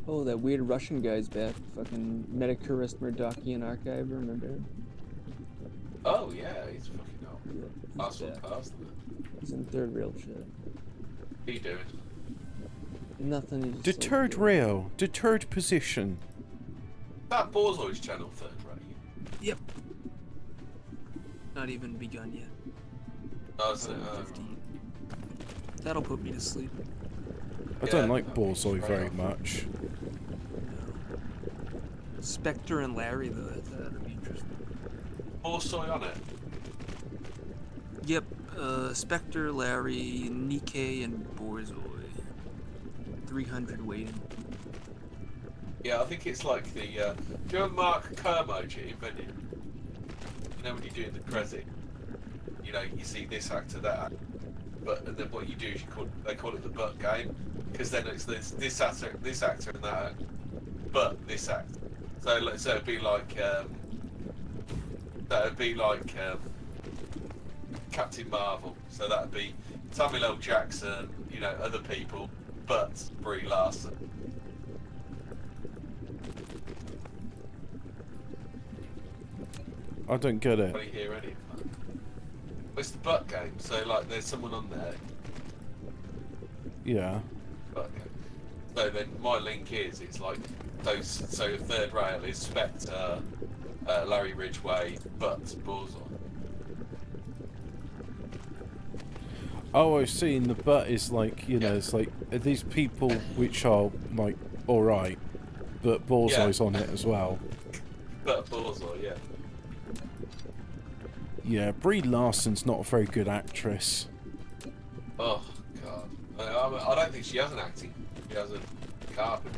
G: Oh, that weird Russian guy's back. Fucking Medicurist Murdochian archive, remember him?
C: Oh yeah, he's fucking old.
G: Yeah,
C: Last one past.
G: he's in third rail shit.
C: What are you doing?
G: Nothing. He's just
A: Deterred
G: like,
A: rail, deterred position.
C: That Borzoi's channel third, right?
F: Yep. Not even begun yet.
C: Oh, so,
F: 15. That'll put me to sleep.
A: I don't like Borzoi very much.
F: Spectre and Larry, though, that'd be interesting.
C: Borzoi on it.
F: Yep. Spectre, Larry, Nikkei, and Borzoi. 300 waiting.
C: Yeah, I think it's like the. Do you remember Mark Kermoji invented? You know when you're doing the credit, you know you see this actor, that actor, but and then what you do is they call it the but game, because then it's this actor, and that actor, but this actor. So it'd be like Captain Marvel. So that'd be Samuel L. Jackson, you know, other people, but Brie Larson.
A: I don't get it.
C: I don't hear any of that. It's the butt game, so like there's someone on there.
A: Yeah.
C: Butt game. So then my link is it's like those. So third rail is Spectre, Larry Ridgway, but Borzoi.
A: Oh, I've seen the butt is like, you know, it's like these people which are like alright, but Borzoi's on it as well.
C: But Borzoi, yeah.
A: Yeah, Brie Larson's not a very good actress.
C: Oh god, I don't think she has an acting. She has a carpet.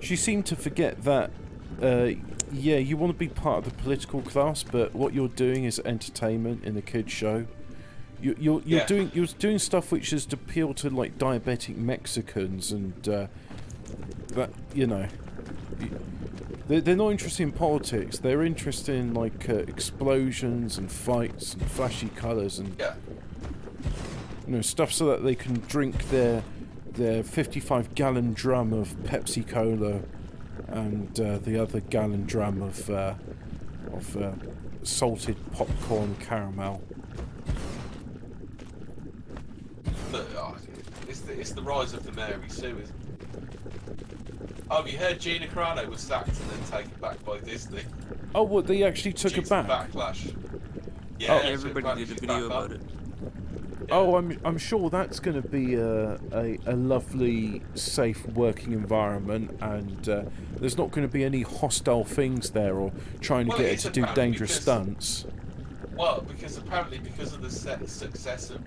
A: She seemed to forget that. Yeah, you want to be part of the political class, but what you're doing is entertainment in a kids show. You're doing stuff which is to appeal to like diabetic Mexicans and that, you know. They're not interested in politics. They're interested in like explosions and fights and flashy colours and you know, stuff so that they can drink their 55-gallon drum of Pepsi Cola and the other gallon drum of salted popcorn caramel.
C: But, it's the rise of the Mary Sue, isn't it? Oh, have you heard Gina Carano was sacked and then taken back by Disney?
A: Oh, what, they actually took it back?
C: Backlash. Yeah,
F: everybody did a video about it.
C: Yeah.
A: Oh, I'm sure that's going to be a lovely, safe working environment, and there's not going to be any hostile things there or trying to get it to do dangerous stunts.
C: Well, because apparently because of the success of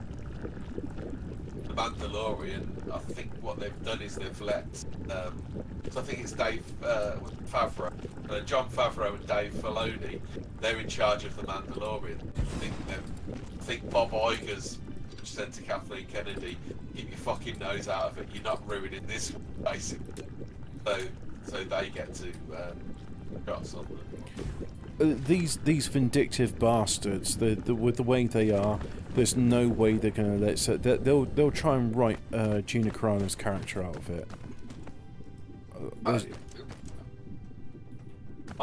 C: the Mandalorian, I think what they've done is they've let, so I think it's Dave Favreau, John Favreau and Dave Filoni, they're in charge of the Mandalorian. I think Bob Iger's said to Kathleen Kennedy, "Keep your fucking nose out of it. You're not ruining this, basically." So they get to shots on them.
A: These vindictive bastards, with the way they are, there's no way they're going to let it. They'll try and write Gina Carano's character out of it.
C: I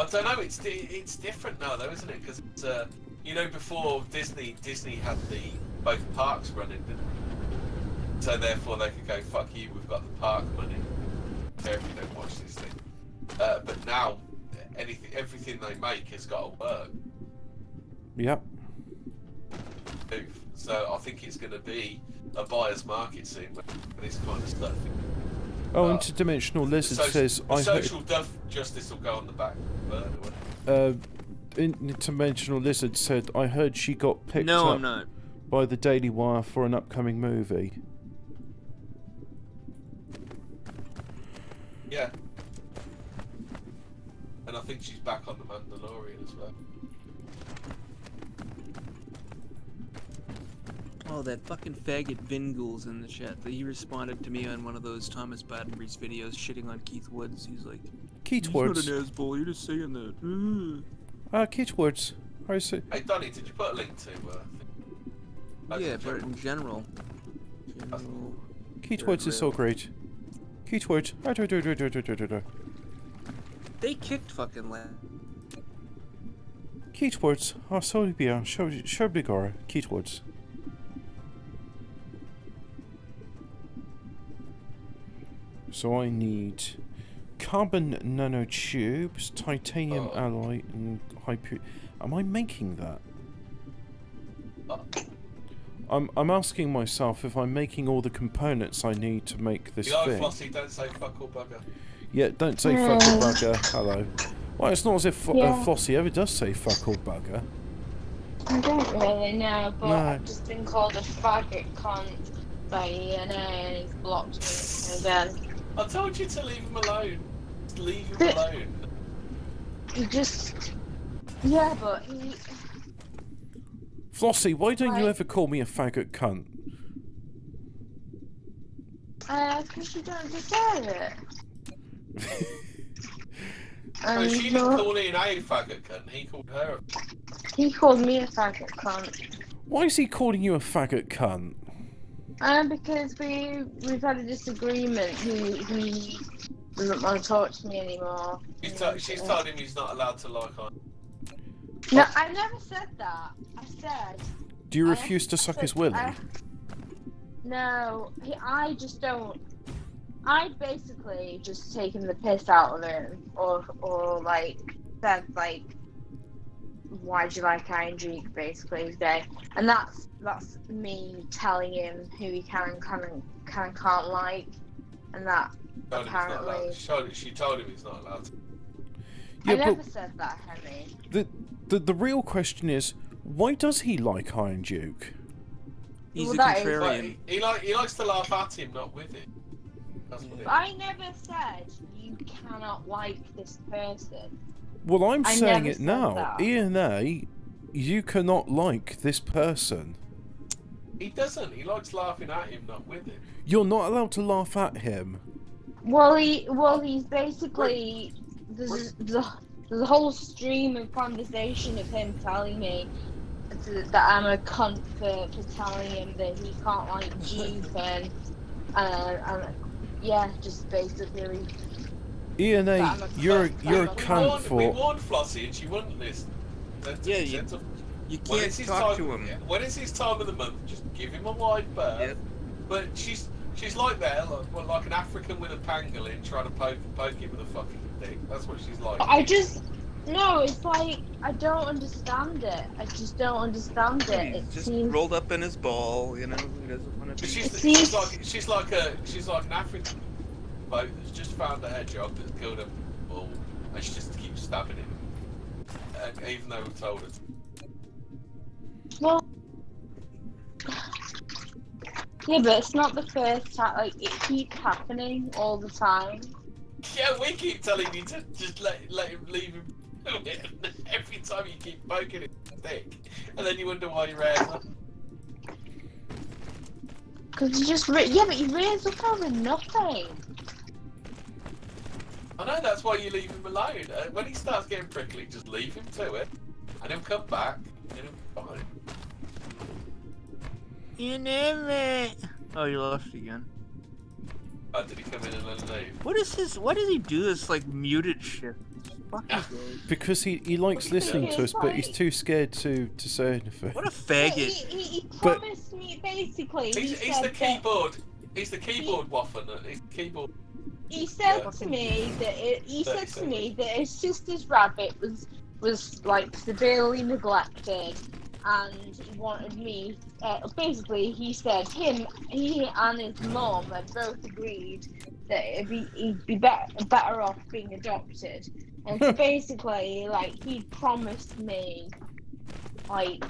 C: don't know. It's different now, though, isn't it? Because before Disney had both parks running, didn't they? So therefore they could go, "Fuck you, we've got the park money. Care if you don't watch this thing." But now, everything they make has got to work.
A: Yep.
C: So I think it's going to be a buyer's market soon with this kind of stuff.
A: Oh, Interdimensional Lizard says I heard.
C: Social justice will go on the back burner.
A: Interdimensional Lizard said I heard she got picked
F: No,
A: up
F: I'm not.
A: by the Daily Wire for an upcoming movie.
C: Yeah. And I think she's back on the Mandalorian as well.
F: Oh, that fucking faggot Vingul's in the chat. He responded to me on one of those Thomas Battenbury's videos shitting on Keith Woods. He's like,
A: Keith
F: "He's
A: Woods.
F: not an asshole, you're just saying that."
A: Keith Woods. How's it?
C: Hey, Donnie, did you put a link to?
F: Yeah, but in general.
A: Keith Woods is so great. Keith Woods.
F: They kicked fucking land.
A: Keith Woods. Oh, sorry, Bia. Sure, bigger. Keith Woods. So I need carbon nanotubes, titanium alloy, and Am I making that? I'm asking myself if I'm making all the components I need to make this thing.
C: Flossie, don't say fuck or bugger.
A: Yeah, don't say fuck or bugger. Hello. Well, it's not as if Flossie ever does say fuck or bugger.
H: I don't really know, but
A: No.
H: I've just been called a faggot cunt by enes and he's blocked me again.
C: I told you to leave him alone. Just leave him alone.
H: He just... Yeah, but he...
A: Flossie, why don't you ever call me a faggot cunt?
H: Because you don't deserve it.
C: No, she didn't call Ian a faggot cunt, he called her a...
H: He called me a faggot cunt.
A: Why is he calling you a faggot cunt?
H: Because we've had a disagreement. He doesn't want to talk to me anymore.
C: She's told him he's not allowed to like her.
H: No, I never said that. I said...
A: Do you refuse to suck his willy?
H: No, I just don't... I'd basically just taken the piss out of him, or like, said, like, why'd you like ING, basically, today. And that's me telling him who he can and can't like, and that apparently...
C: She told him he's not allowed to.
A: Yeah,
H: I never said that, Henry.
A: The real question is, why does he like Iron Duke?
F: He's
H: Well,
F: a
H: that is-
F: contrarian.
C: He likes to laugh at him, not with him. That's what it is.
H: I never said you cannot like this person.
A: Well, I'm
H: I
A: saying
H: never
A: it
H: said
A: now.
H: that.
A: ENA, you cannot like this person.
C: He doesn't. He likes laughing at him, not with him.
A: You're not allowed to laugh at him.
H: Well, he's basically there's a whole stream of conversation of him telling me that I'm a cunt for telling him that he can't like Duke and yeah, just basically.
A: ENA, you're a cunt
C: We
A: for.
C: warned Flossie and she wouldn't listen.
F: Yeah, you can't talk to him.
C: When it's his time of the month, just give him a wide berth.
F: Yep.
C: But she's like that, like an African with a pangolin trying to poke him with a fucking dick. That's what she's like.
H: No, it's like I don't understand it. I just don't understand it. It
F: Just
H: seems
F: rolled up in his ball, you know. He doesn't want to
C: But
F: be.
C: she's like an African bloke that's just found a hedgehog that's killed a bull, and she just keeps stabbing him, even though we've told her.
H: well. Yeah, but it's not the first time. Like, it keeps happening all the time.
C: Yeah, we keep telling you to just let him leave him do it. Every time you keep poking it with a stick, and then you wonder why he rears up.
H: Because he just yeah, but he rears up over nothing.
C: I know, that's why you leave him alone. When he starts getting prickly, just leave him to it, and he'll come back, and he'll be fine.
F: You never. Oh, you lost again.
C: Oh, did he come in and then leave?
F: What is his? Why does he do this like muted shit?
A: Because he likes listening to us, but he's too scared to say anything.
F: What a
H: Yeah,
F: faggot!
H: he promised me basically.
C: He's the keyboard. He's the keyboard waffle. He's the keyboard.
H: He said
C: Yeah.
H: to me that he said to
C: 30
H: me that his sister's rabbit was like severely neglected, and he wanted me. Basically, he said he and his mom had both agreed that he'd be better off being adopted. And so basically, like, he promised me, like,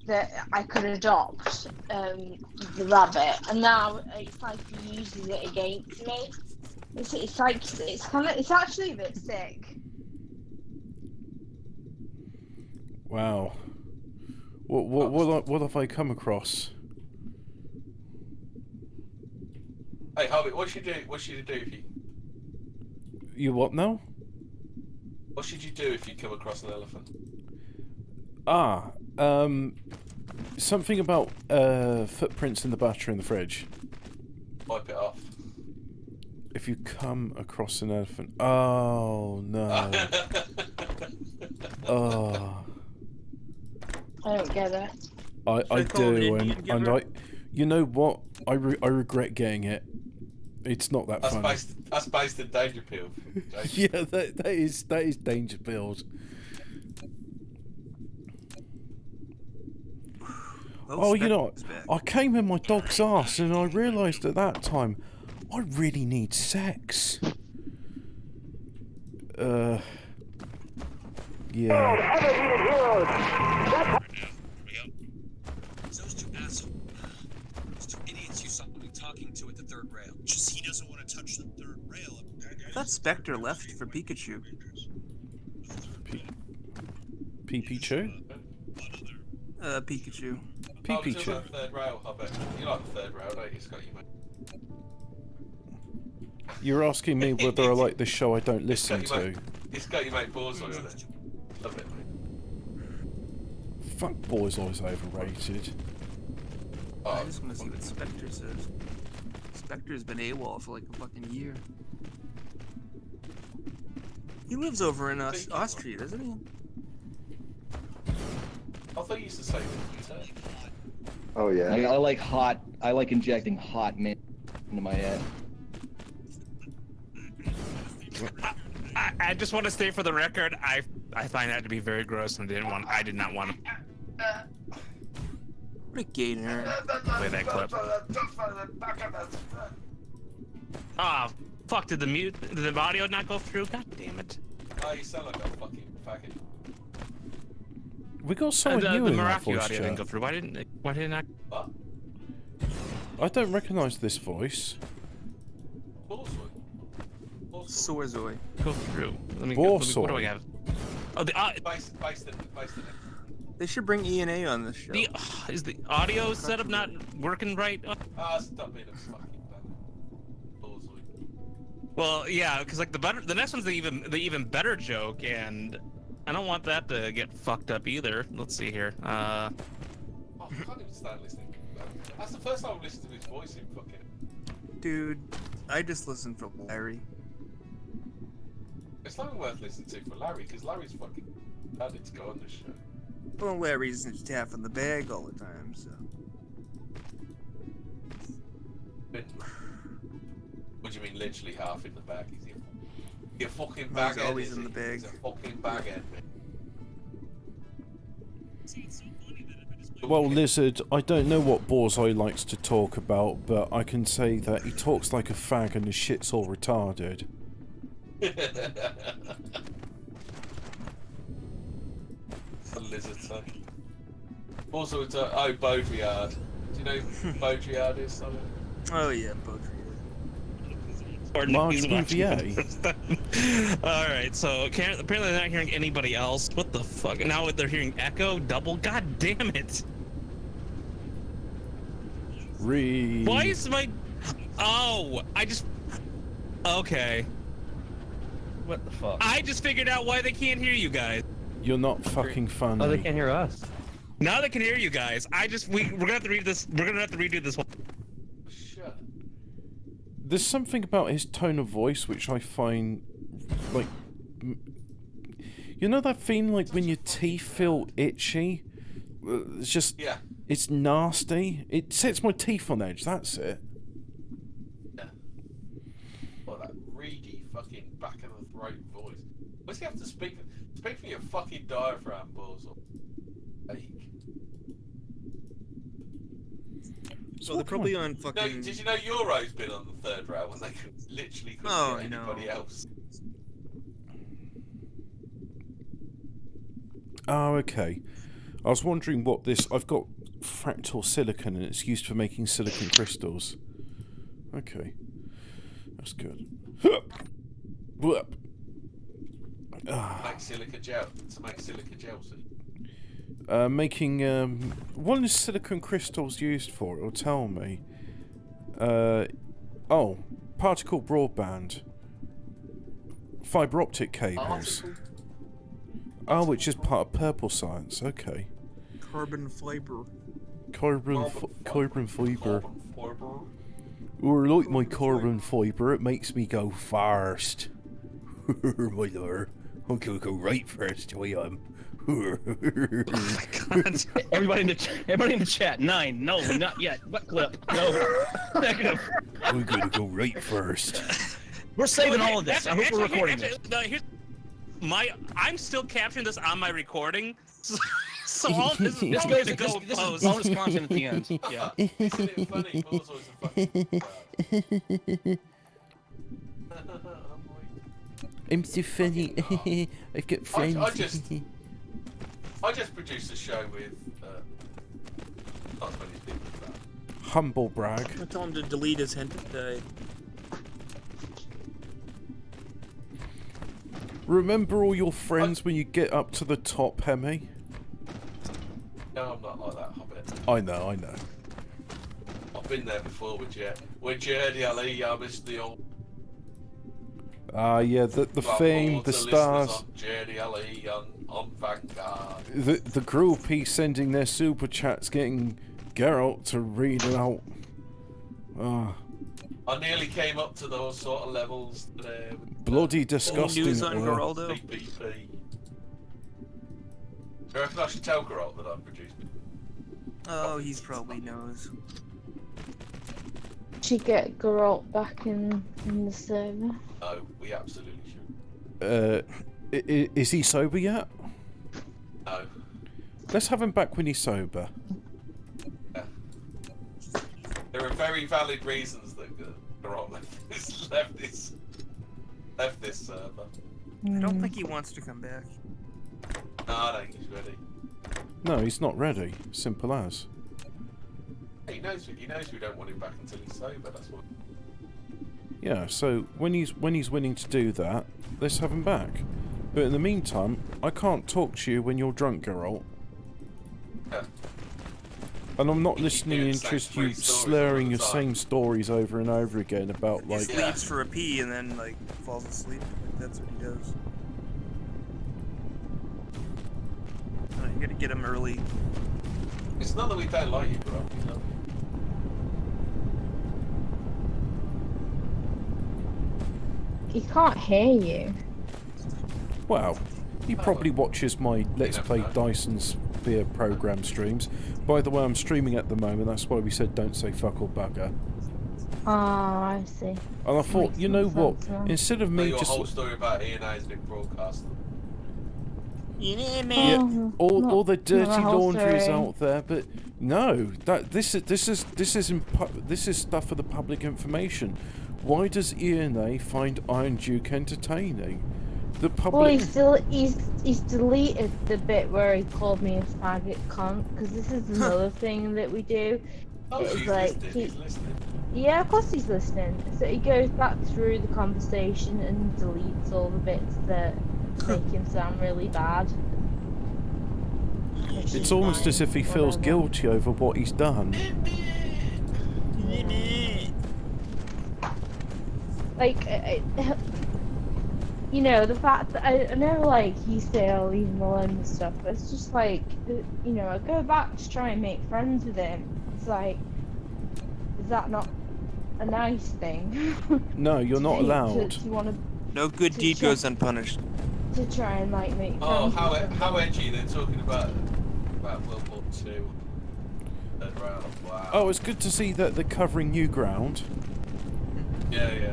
H: that I could adopt the rabbit, and now it's like he uses it against me. It's like it's actually a bit sick.
A: Wow. What have I come across?
C: Hey, Hobbit, what should you do? What should you do if you?
A: You what now?
C: What should you do if you come across an elephant?
A: Something about footprints in the battery in the fridge.
C: Wipe it off.
A: If you come across an elephant, oh no. Oh.
H: I don't get it.
A: I do, and I, you know what? I regret getting it. It's not that funny.
C: That's based in Danger Peel.
A: Yeah, that is Danger Build. Oh, you know, I came in my dog's ass, and I realised at that time, I really need sex. Yeah.
I: Those two assholes. Those two idiots you saw me talking to at the third rail. Just he doesn't want to touch the third rail.
F: I thought Spectre left for Pikachu.
A: Pikachu?
F: Pikachu.
A: Pikachu.
C: Oh, third rail, Hobbit. You like the third rail, don't you, Scotty, mate?
A: You're asking me whether I like this show I don't listen to.
C: It's got your mate Borzoi, isn't it? Love it, mate.
A: Fuck Borzoi's overrated.
F: I just want to see what Spectre says. Spectre's been AWOL for like a fucking year. He lives over in Austria, doesn't he?
C: I thought you used to say that.
J: Oh yeah. I like hot. I like injecting hot mint into my head.
K: I just want to state for the record, I find that to be very gross and I did not want to
F: What a gay nerd.
K: play that clip. Ah, fuck, did the audio not go through? God damn it.
C: Oh, you sound like a fucking faggot.
A: We got someone new
K: the
A: in that
K: Meraki
A: voice
K: audio didn't
A: chat.
K: go through. Why didn't it not?
C: What?
A: I don't recognise this voice.
F: Sorzoi.
K: Go through. Let me
A: Borzoi.
K: what do I have? Oh, the
C: Based in
F: They should bring ENA on this show.
K: is the audio setup not working right?
C: Stop being a fucking Borzoi.
K: Well, yeah, because like the next one's the even better joke, and I don't want that to get fucked up either. Let's see here.
C: Oh, I can't even stand listening. That's the first time I've listened to his voice in fucking.
F: Dude, I just listened for Larry.
C: It's not worth listening to for Larry, because Larry's fucking bad to go on this show.
F: Well, Larry's just half in the bag all the time, so.
C: What do you mean, literally half in the bag? Is he a fucking baghead?
F: He's always in the bag.
C: He's a fucking baghead, man.
A: Well, Lizard, I don't know what Borzoi likes to talk about, but I can say that he talks like a fag and his shit's all retarded.
C: A lizard son. Also, it's oh, Baudrillard. Do you know who Baudrillard is? Simon?
F: Oh yeah, poetry.
K: Markiplier. All right, so apparently they're not hearing anybody else. What the fuck? Now they're hearing echo, double. God damn it! Why is my? Oh, I just. Okay.
J: What the fuck?
K: I just figured out why they can't hear you guys.
A: You're not fucking funny.
J: Oh, they can't hear us.
K: Now they can hear you guys. We're gonna have to read this. We're gonna have to redo this whole.
C: Shut.
A: There's something about his tone of voice which I find, like, you know that feeling like when your teeth feel itchy? It's just,
C: Yeah.
A: it's nasty. It sets my teeth on edge, that's it.
C: Yeah. Well, that reedy fucking back of the throat voice. Why does he have to speak from your fucking diaphragm, balls?
F: So they're probably on fucking.
C: No, did you know Euro's been on the third round when they literally couldn't get anybody else?
A: Oh, okay. I was wondering what this... I've got fractal silicon and it's used for making silicon crystals. Okay. That's good.
C: Make silica gel. To make silica gel, see?
A: Making... what is silicon crystals used for? It'll tell me. Oh. Particle broadband. Fibre optic cables. Oh, which is part of purple science. Okay.
F: Carbon fiber.
A: Carbon fibre. Or like my carbon fibre, it makes me go first. My lord. I'm gonna go right first, I am.
J: Oh my God. Everybody in the chat. 9. No, not yet. What clip? No. Negative.
A: I'm gonna go right first.
J: We're saving all of this. I hope we're recording this.
K: I'm still capturing this on my recording. So all this is
J: This
K: going
J: goes.
K: to go
J: This is
K: post.
J: bonus content at the end. Yeah.
C: Isn't it funny? Balls always a fucking
A: I'm so funny. I've got friends.
C: I just produced a show with not as many people as that.
A: Humble brag.
F: I told him to delete his hentai.
A: Remember all your friends when you get up to the top, Hemi?
C: No, I'm not like that, Hobbit.
A: I know.
C: I've been there before with Jerdy Ali, I missed the old...
A: Yeah, the fame, the stars.
C: Jerdy Ali on Vanguard.
A: The groupie sending their super chats, getting Geralt to read it out.
C: I nearly came up to those sort of levels there.
A: Bloody disgusting.
F: News on Geraldo?
C: PPP. Do you reckon I should tell Geralt that I've produced it?
F: Oh, he probably knows.
H: Should get Geralt back in the server.
C: No, we absolutely should.
A: Is he sober yet?
C: No.
A: Let's have him back when he's sober.
C: Yeah. There are very valid reasons that Geralt left this server.
F: I don't think he wants to come back.
C: No, I don't think he's ready.
A: No, he's not ready. Simple as.
C: He knows we don't want him back until he's sober. That's what.
A: Yeah. So when he's willing to do that, let's have him back. But in the meantime, I can't talk to you when you're drunk, Geralt.
C: Yeah.
A: And I'm not listening
C: doing
A: in
C: the same
A: just you
C: three stories
A: slurring
C: all
A: your
C: the time.
A: same stories over and over again about
F: He
A: like.
F: sleeps for a pee and then like falls asleep. Like, that's what he does. You gotta get him early.
C: It's not that we don't like you, bro. We love you.
H: He can't hear you.
A: Wow. He probably watches my Let's Play Dyson Sphere program streams. By the way, I'm streaming at the moment, that's why we said don't say fuck or bugger.
H: Oh, I see.
A: And I thought,
H: Makes
A: you know
H: sense
A: what,
H: now.
A: instead of
C: So
A: me
C: your
A: just...
C: whole story about ENA's been broadcast.
A: Yeah,
H: Oh,
A: all the dirty
H: not a whole
A: laundry is
H: story.
A: out there, but no, this is stuff for the public information. Why does ENA find Iron Duke entertaining? The public.
H: Well, he's deleted the bit where he called me a faggot cunt because this is another thing that we do.
C: Oh,
H: it's
C: she's
H: like
C: listening. He's listening.
H: yeah, of course he's listening. So he goes back through the conversation and deletes all the bits that make him sound really bad. Which
A: It's
H: is
A: almost
H: fine,
A: as if he feels
H: whatever.
A: guilty over what he's done.
H: Like, you know, the fact that I know, like, you say I'll leave him alone and stuff, but it's just like, you know, I go back to try and make friends with him. It's like, is that not a nice thing?
A: No, you're not allowed.
H: To want to
F: No good deed goes unpunished.
H: to try and like make friends.
C: Oh,
H: with him.
C: how edgy they're talking about World War II. Wow.
A: Oh, it's good to see that they're covering new ground.
C: Yeah.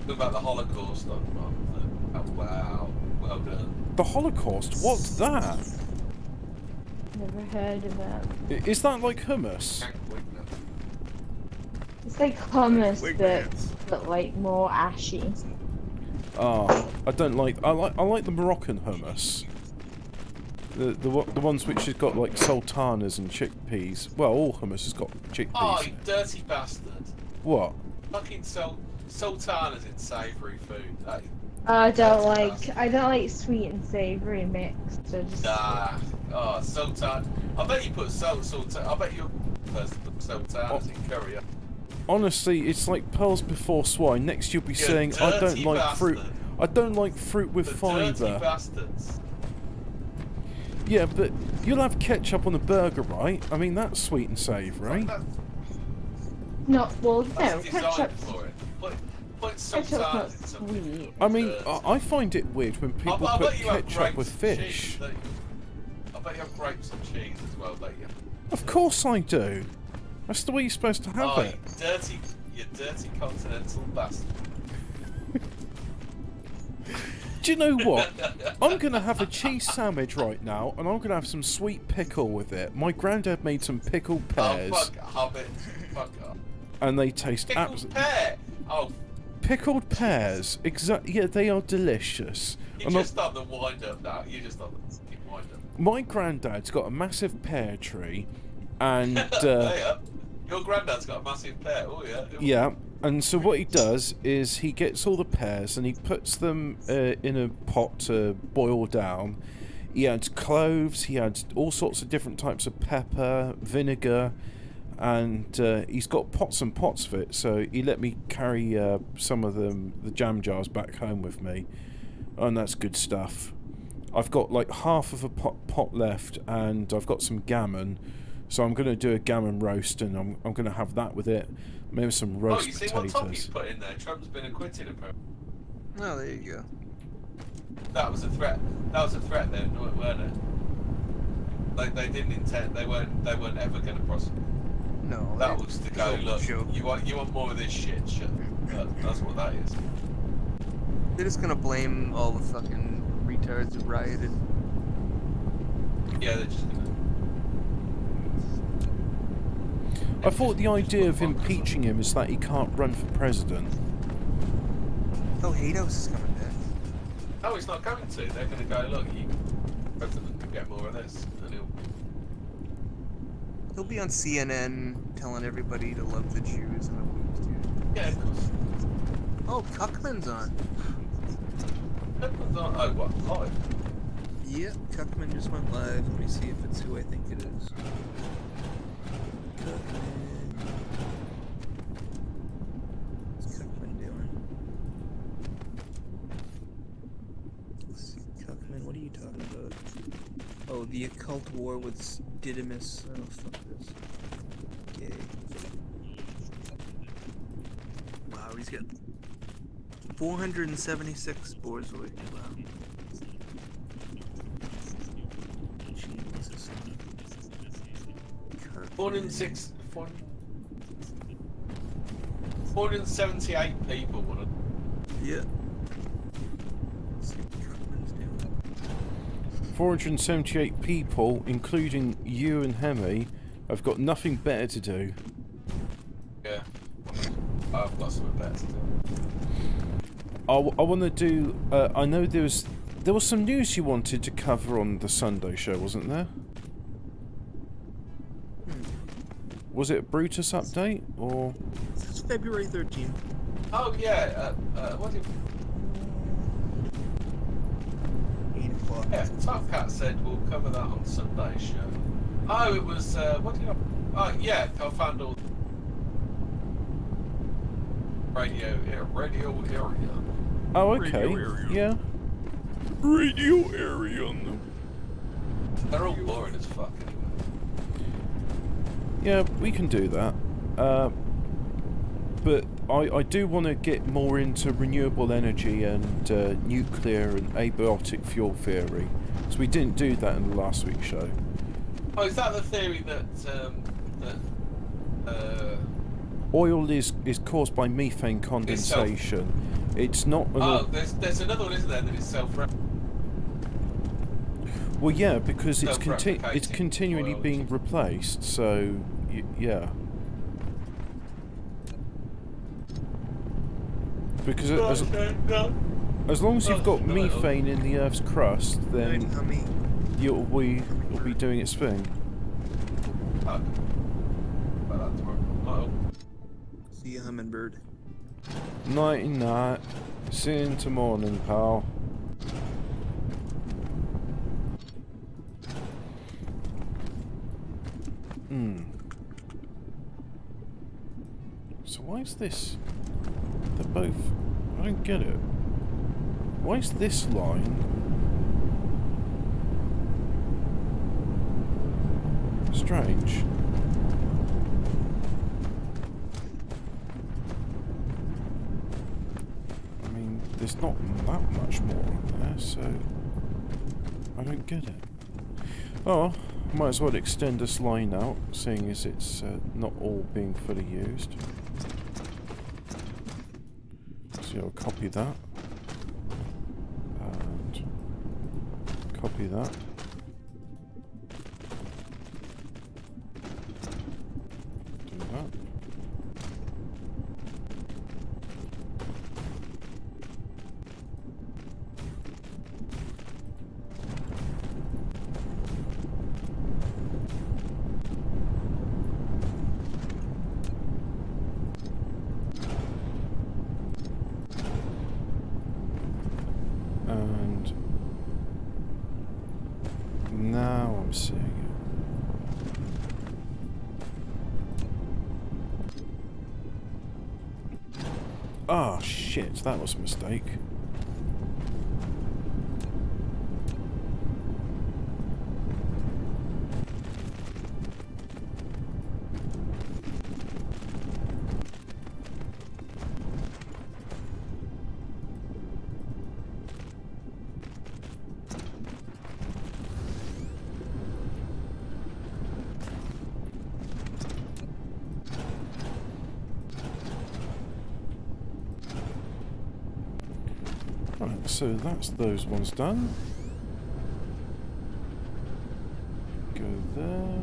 C: What about the Holocaust? Oh, wow. Well done.
A: The Holocaust? What's that?
H: Never heard of it.
A: Is that like hummus?
H: It's like hummus, but like more ashy.
A: Oh, I don't like. I like the Moroccan hummus. The ones which has got like sultanas and chickpeas. Well, all hummus has got chickpeas.
C: Oh, you dirty bastard!
A: What?
C: Fucking sultanas in savoury food. That is
H: I don't like sweet and savoury mixed. So just
C: oh, sultan. I bet you put sultan. I bet you're the first to put sultanas in curry.
A: Honestly, it's like pearls before swine. Next, you'll be
C: You
A: saying, "I don't
C: dirty
A: like fruit.
C: bastard.
A: I don't like fruit with
C: The
A: fibre."
C: dirty bastards.
A: Yeah, but you'll have ketchup on a burger, right? I mean, that's sweet and savoury.
H: not well. No,
C: That's designed
H: ketchup's
C: for it. Put
H: ketchup's
C: sultanas
H: not
C: in something.
H: sweet.
A: I mean, I find it weird when people
C: I
A: put
C: bet you have
A: ketchup
C: grapes
A: with
C: and
A: fish.
C: cheese, don't you? I bet you have grapes and cheese as well, don't you?
A: Of course I do. That's the way you're supposed to have
C: Oh,
A: it.
C: you dirty continental bastard.
A: Do you know what? I'm going to have a cheese sandwich right now, and I'm going to have some sweet pickle with it. My granddad made some pickled pears,
C: Oh, fuck Hobbit. Fuck off.
A: and they taste
C: Pickled
A: absolutely...
C: pear! Oh,
A: Pickled pears, yeah, they are delicious.
C: you
A: And
C: just on the wind up now. You just on the fucking wind up.
A: my granddad's got a massive pear tree, and
C: Hey, your granddad's got a massive pear. Oh, yeah.
A: yeah, and so what he does is he gets all the pears and he puts them in a pot to boil down. He adds cloves, he adds all sorts of different types of pepper, vinegar, and he's got pots and pots of it, so he let me carry some of the jam jars back home with me, and that's good stuff. I've got like half of a pot left, and I've got some gammon, so I'm going to do a gammon roast, and I'm going to have that with it. Maybe some roast
C: you see
A: potatoes.
C: what Tommy's put in there? Trump's been acquitted, apparently.
F: Oh, there you go.
C: That was a threat. That was a threat then, weren't it? Like they didn't intend. They weren't ever going to prosecute.
F: No,
C: That was to go. Look,
F: joke.
C: you want more of this shit? Shit. That's what that is.
F: They're just gonna blame all the fucking retards who rioted.
C: Yeah, they're just gonna.
A: I thought the idea of impeaching him is that he can't run for president.
F: Oh, Hados is coming back.
C: No, he's not going to. They're going to go. Look, you president can get more of this, and
F: He'll be on CNN telling everybody to love the Jews and the Jews.
C: yeah, of course.
F: Oh, Cuckman's on.
C: Everyone's on. Oh, what? Live?
F: Yeah, Cuckman just went live. Let me see if it's who I think it is. Cuckman. What's Cuckman doing? Let's see, Cuckman, what are you talking about? Oh, the occult war with Didymus. Oh, fuck this. Okay. Wow, he's got 476 Borzoi. Wow. Jesus.
C: 478 people want to.
F: Yeah. Let's see what Cuckman's doing.
A: 478 people, including you and Hemi, have got nothing better to do.
C: Yeah. I've got something better to do.
A: I want to do. I know there was some news you wanted to cover on the Sunday show, wasn't there? Was it a Brutus update or?
F: It's February 13th.
C: Oh yeah. What did?
F: 8 o'clock.
C: Yeah, Top Cat said we'll cover that on Sunday's show. Oh, it was. What did I? Oh yeah, I found all. Radio area.
A: Oh, okay.
C: Radio area.
A: Yeah. Radio area.
C: They're all boring as fuck anyway.
A: Yeah, we can do that. But I do want to get more into renewable energy and nuclear and abiotic fuel theory. So we didn't do that in the last week's show.
C: Oh, is that the theory that
A: Oil is caused by methane condensation. It's not.
C: There's another one, isn't there, that is self-replicating?
A: Well, yeah, because it's
C: Self-replicating
A: continually
C: oil.
A: being replaced. So, yeah. Because as long as you've got methane in the Earth's crust, then you'll be doing its thing.
F: See you, hummingbird.
A: Nighty night. See you into morning, pal. So why is this? They're both. I don't get it. Why is this line? Strange. I mean, there's not that much more on there, so I don't get it. Oh, might as well extend this line out, seeing as it's not all being fully used. So I'll copy that. And copy that. Do that. And now I'm seeing it. Ah, shit, that was a mistake. Right, so that's those ones done. Go there.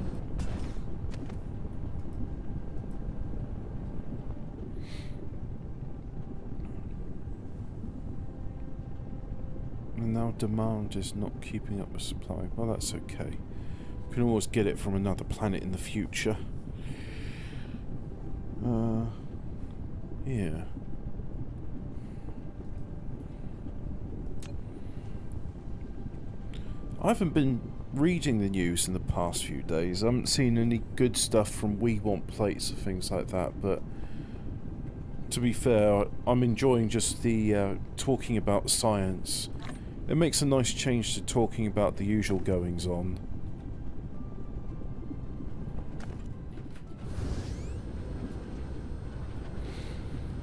A: And now demand is not keeping up with supply. Well, that's okay. We can always get it from another planet in the future. Yeah. I haven't been reading the news in the past few days. I haven't seen any good stuff from We Want Plates or things like that, but to be fair, I'm enjoying just the talking about science. It makes a nice change to talking about the usual goings-on.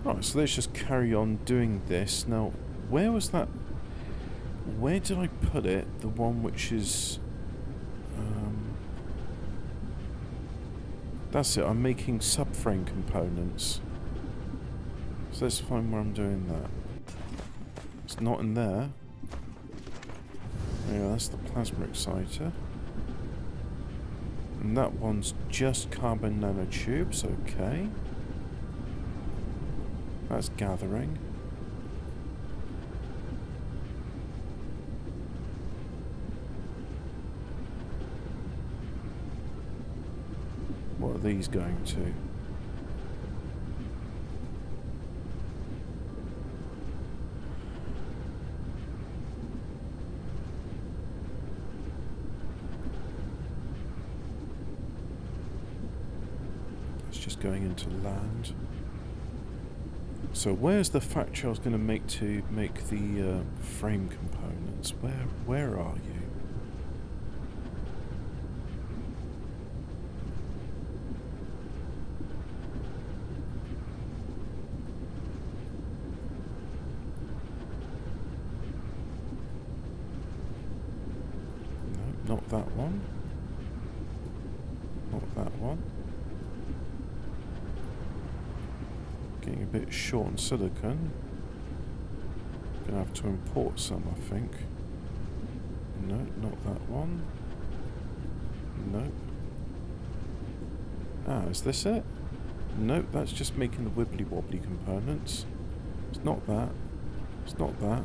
A: Right, so let's just carry on doing this. Now, where was that? Where did I put it? The one which is... that's it, I'm making subframe components. So let's find where I'm doing that. It's not in there. Yeah, that's the plasma exciter. And that one's just carbon nanotubes, okay. That's gathering. What are these going to? It's just going into land. So where's the factory I was going to make the frame components? Where are you? No, not that one. Not that one. Getting a bit short on silicon. Gonna have to import some, I think. No, not that one. Nope. Ah, is this it? Nope, that's just making the wibbly wobbly components. It's not that. It's not that.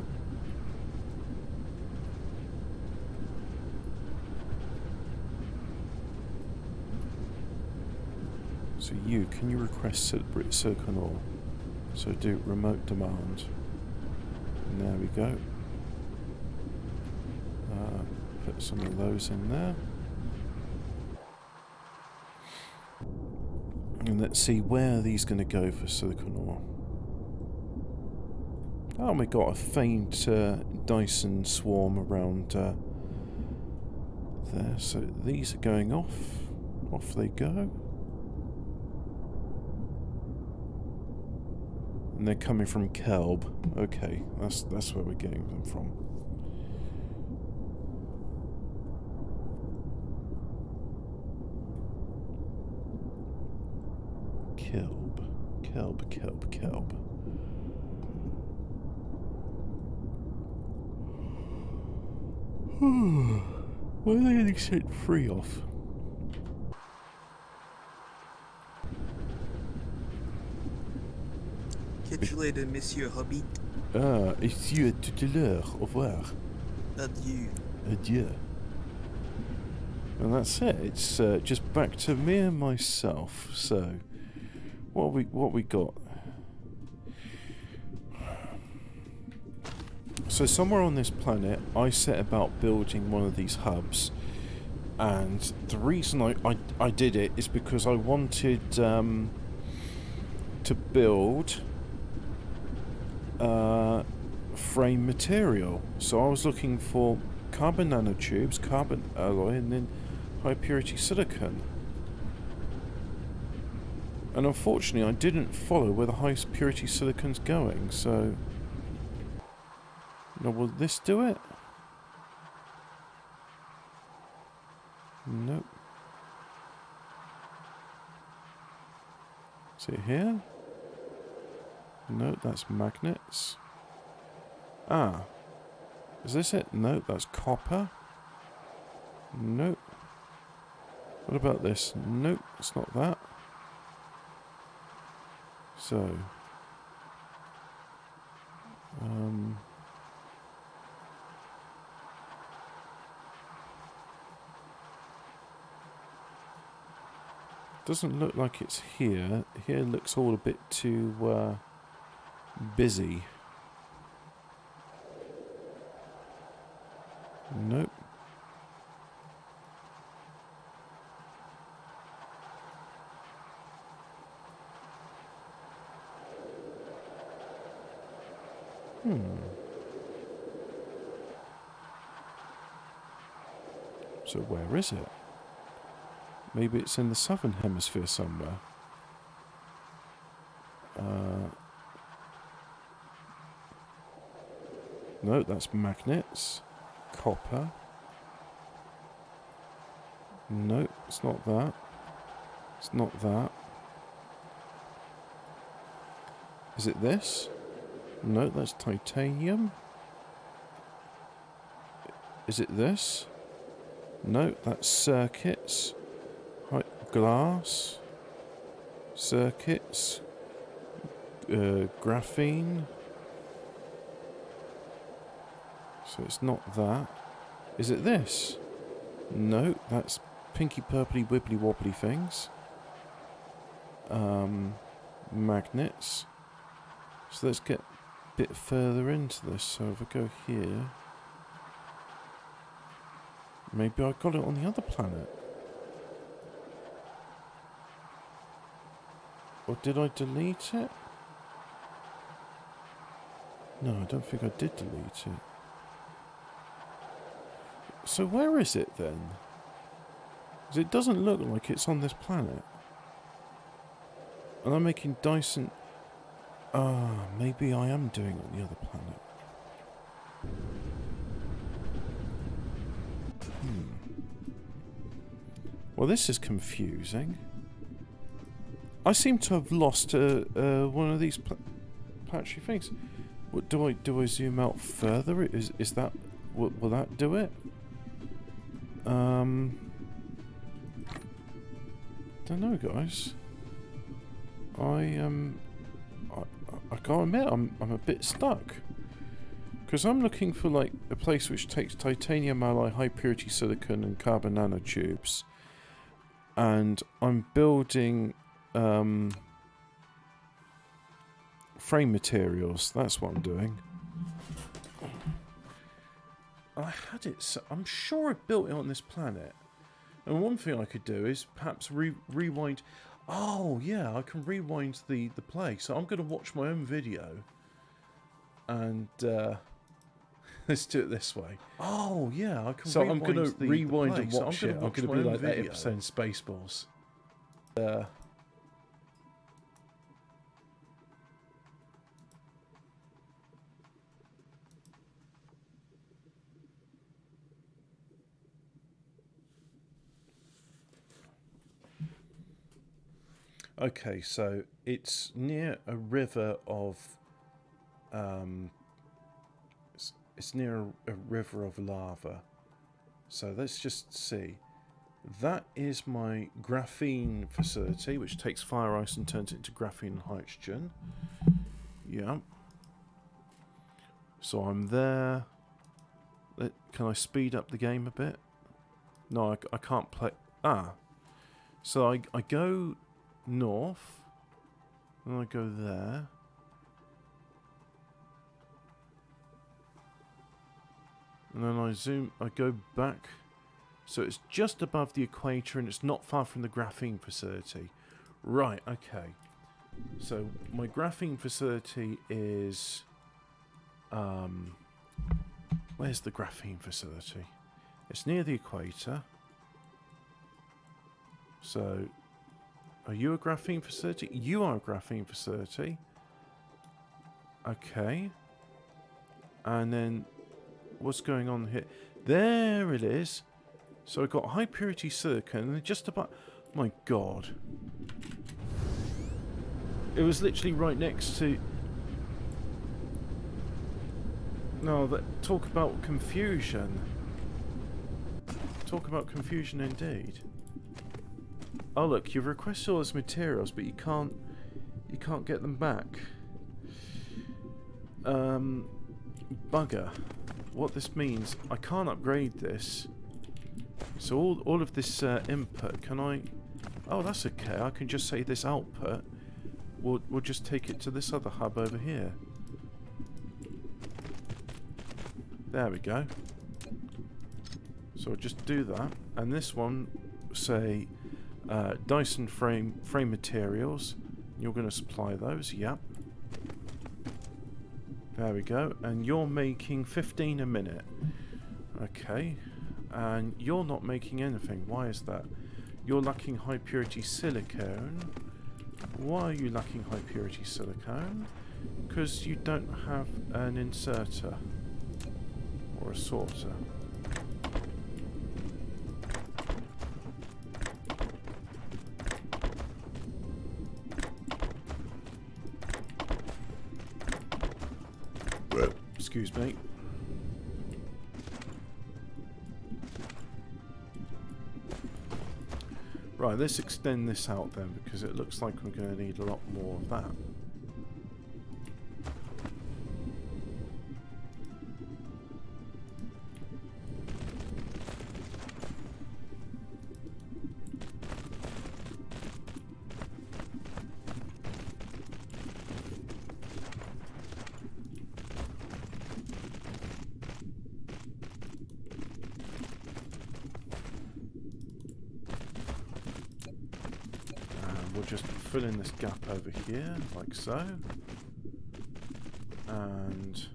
A: So can you request silicon ore? So do remote demand. And there we go. Put some of those in there. And let's see, where are these going to go for silicon ore? Oh, we got a faint Dyson swarm around there. So these are going off. Off they go. And they're coming from Kelb. Okay, that's where we're getting them from. Kelb. Why are they getting set free off?
F: Catch you later, Monsieur Hobbit.
A: Ah, Monsieur tout à l'heure. Au revoir.
F: Adieu.
A: Adieu. And that's it. It's just back to me and myself. So, what we got? So somewhere on this planet, I set about building one of these hubs, and the reason I did it is because I wanted to build frame material. So I was looking for carbon nanotubes, carbon alloy, and then high purity silicon. And unfortunately I didn't follow where the high purity silicon's going, so... Now will this do it? Nope. Is it here? No, that's magnets. Ah. Is this it? No, that's copper. Nope. What about this? Nope, it's not that. So. Doesn't look like it's here. Here looks all a bit too busy. Nope. So where is it? Maybe it's in the southern hemisphere somewhere. No, that's magnets. Copper. No, it's not that. It's not that. Is it this? No, that's titanium. Is it this? No, that's circuits. Glass. Circuits. Graphene. So it's not that. Is it this? No, that's pinky purpley wibbly wobbly things. magnets. So let's get a bit further into this. So if I go here, maybe I got it on the other planet. Or did I delete it? No, I don't think I did delete it. So where is it then? Because it doesn't look like it's on this planet. And I'm making Dyson... Ah, maybe I am doing it on the other planet. Well, this is confusing. I seem to have lost one of these patchy things. What do I zoom out further? Is that will that do it? Don't know, guys. I gotta admit, I'm a bit stuck. Because I'm looking for like a place which takes titanium alloy, high purity silicon and carbon nanotubes. And I'm building frame materials. That's what I'm doing. I had it, so I'm sure I built it on this planet. And one thing I could do is perhaps rewind. Oh yeah, I can rewind the play. So I'm going to watch my own video. And let's do it this way. Oh yeah, I can. So I'm going to rewind and watch it. I'm going to be like that episode in Spaceballs. Okay, so it's near a river of it's near a river of lava. So let's just see. That is my graphene facility, which takes fire ice and turns it into graphene and hydrogen. Yeah. So I'm there. Can I speed up the game a bit? No, I can't play. Ah. So I go north, and I go there. And then I go back. So it's just above the equator and it's not far from the graphene facility. Right, okay. So my graphene facility is... where's the graphene facility? It's near the equator. So, are you a graphene facility? You are a graphene facility. Okay. And then, what's going on here? There it is. So I've got high purity silicon and just about... My God. It was literally right next to... No, talk about confusion. Talk about confusion indeed. Oh look, you've requested all those materials, but you can't get them back. Bugger. What this means, I can't upgrade this. So all of this input, can I... Oh, that's okay. I can just say this output. We'll just take it to this other hub over here. There we go. So I'll just do that. And this one, say, Dyson frame materials. You're going to supply those. Yep. There we go. And you're making 15 a minute. Okay. And you're not making anything. Why is that? You're lacking high purity silicone. Why are you lacking high purity silicone? Because you don't have an inserter. Or a sorter. Excuse me. Right, let's extend this out then, because it looks like we're going to need a lot more of that. we'll just fill in this gap over here, like so. And...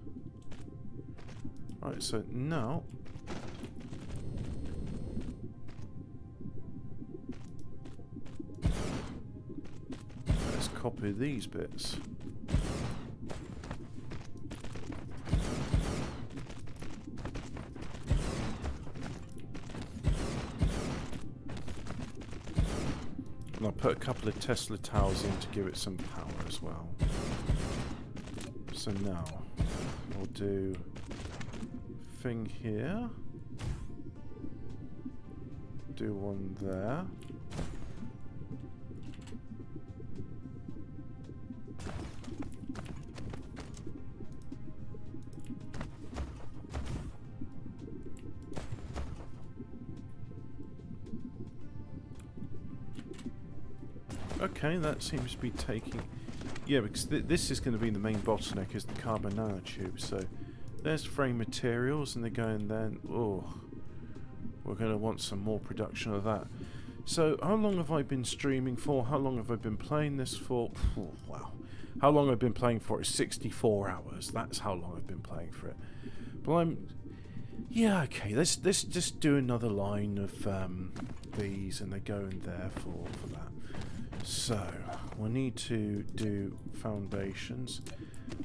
A: right, so now... let's copy these bits. And I'll put a couple of Tesla towers in to give it some power as well. So now, we'll do thing here. Do one there. Okay, that seems to be taking... yeah, because this is going to be the main bottleneck, is the carbon nanotube. So there's frame materials, and they're going then... oh, we're going to want some more production of that. So how long have I been streaming for? How long have I been playing this for? Oh, wow. How long I've been playing for is 64 hours. That's how long I've been playing for it. But I'm... yeah, okay, let's just do another line of these, and they go in there for that. So, we need to do foundations.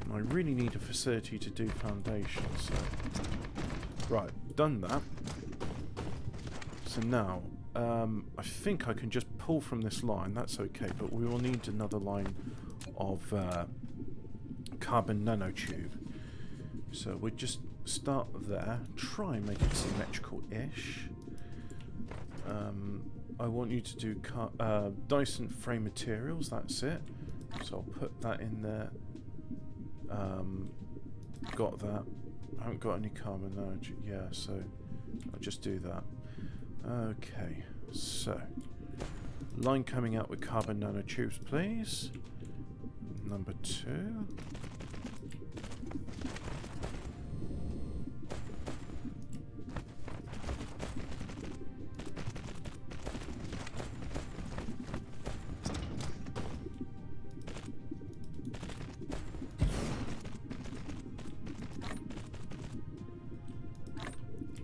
A: And I really need a facility to do foundations. So. Right, done that. So now, I think I can just pull from this line. That's okay, but we will need another line of carbon nanotube. So we'll just start there. Try and make it symmetrical-ish. I want you to do Dyson frame materials, that's it. So I'll put that in there. Got that. I haven't got any carbon nanotube. Yeah, so I'll just do that. Okay, so line coming out with carbon nanotubes, please. Number 2.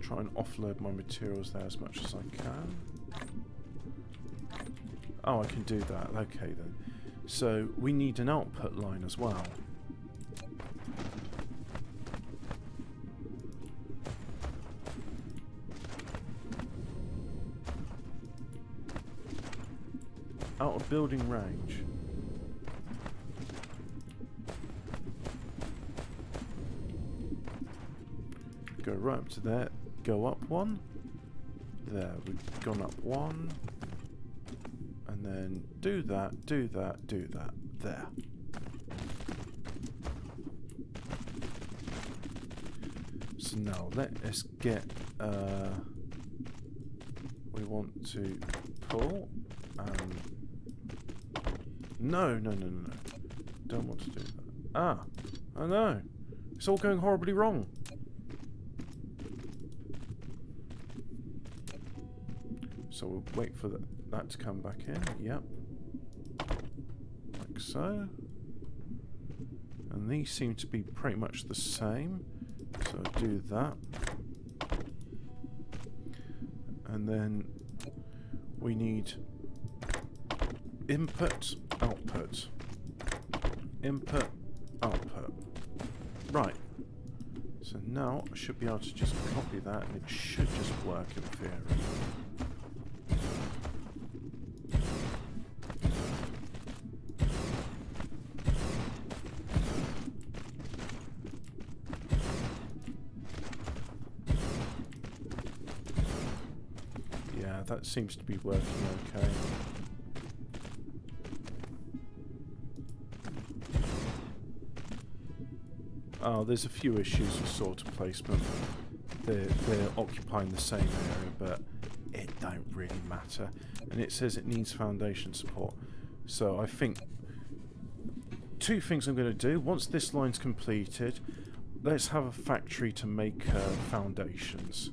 A: Try and offload my materials there as much as I can. Oh, I can do that. Okay then. So we need an output line as well. Out of building range. Go right up to there. Go up one. There, we've gone up one. And then do that, do that, do that. There. So now let us get... we want to pull. No. Don't want to do that. Ah! I know! It's all going horribly wrong. So we'll wait for that to come back in. Yep. Like so. And these seem to be pretty much the same. So I'll do that. And then we need input, output. Input, output. Right. So now I should be able to just copy that, and it should just work in theory. Yeah, that seems to be working okay. Oh, there's a few issues with sorter placement. They're occupying the same area, but it don't really matter. And it says it needs foundation support. So I think two things I'm going to do. Once this line's completed, let's have a factory to make foundations.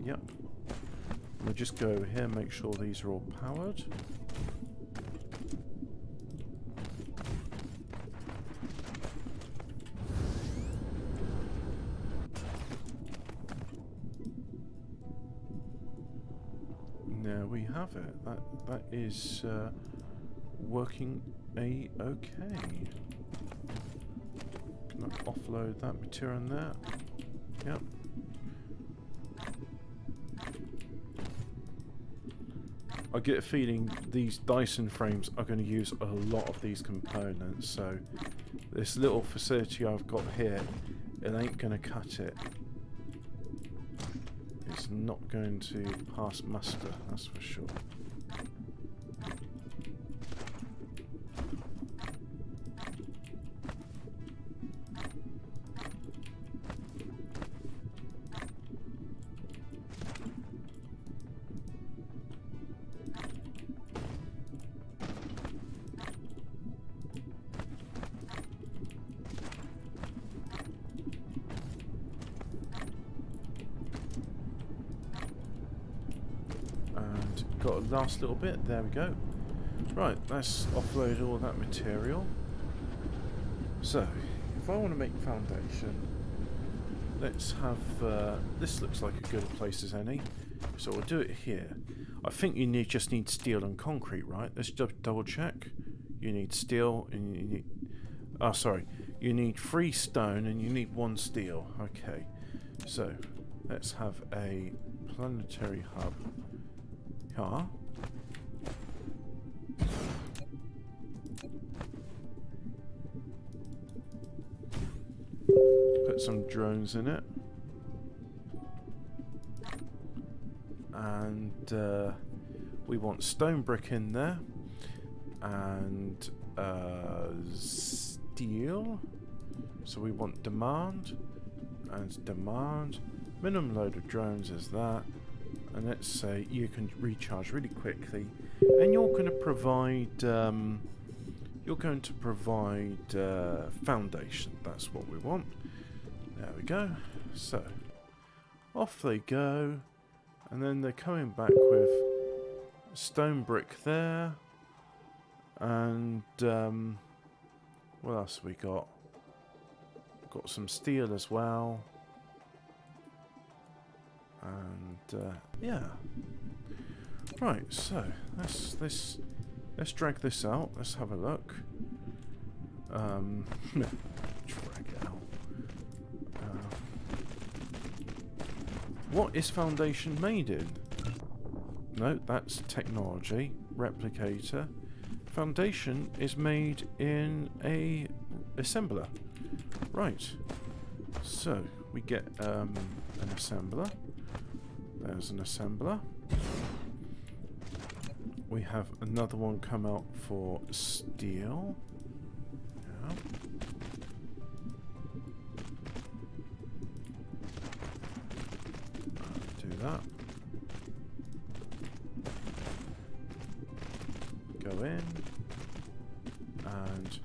A: Yep. We'll just go over here, make sure these are all powered. There we have it. That is working okay. Can I offload that material in there? Yep. I get a feeling these Dyson frames are going to use a lot of these components, so this little facility I've got here, it ain't going to cut it. It's not going to pass muster, that's for sure. Got a last little bit, there we go. Right, let's offload all that material. So, if I want to make foundation, let's have, this looks like a good place as any. So we'll do it here. I think you just need steel and concrete, right? Let's double check. You need steel and you need, oh sorry, you need 3 stone and you need 1 steel. Okay, so let's have a planetary hub. Put some drones in it, and we want stone brick in there, and steel. So we want demand and demand. Minimum load of drones is that. And let's say you can recharge really quickly, and you're going to provide foundation. That's what we want. There we go. So off they go, and then they're coming back with stone brick there, and what else have we got? Got some steel as well. And yeah, right. So let's drag this out. Let's have a look. Drag it out. What is foundation made in? No, that's technology. Replicator. Foundation is made in a assembler. Right. So we get an assembler. There's an assembler. We have another one come out for steel. Yeah. Do that. Go in and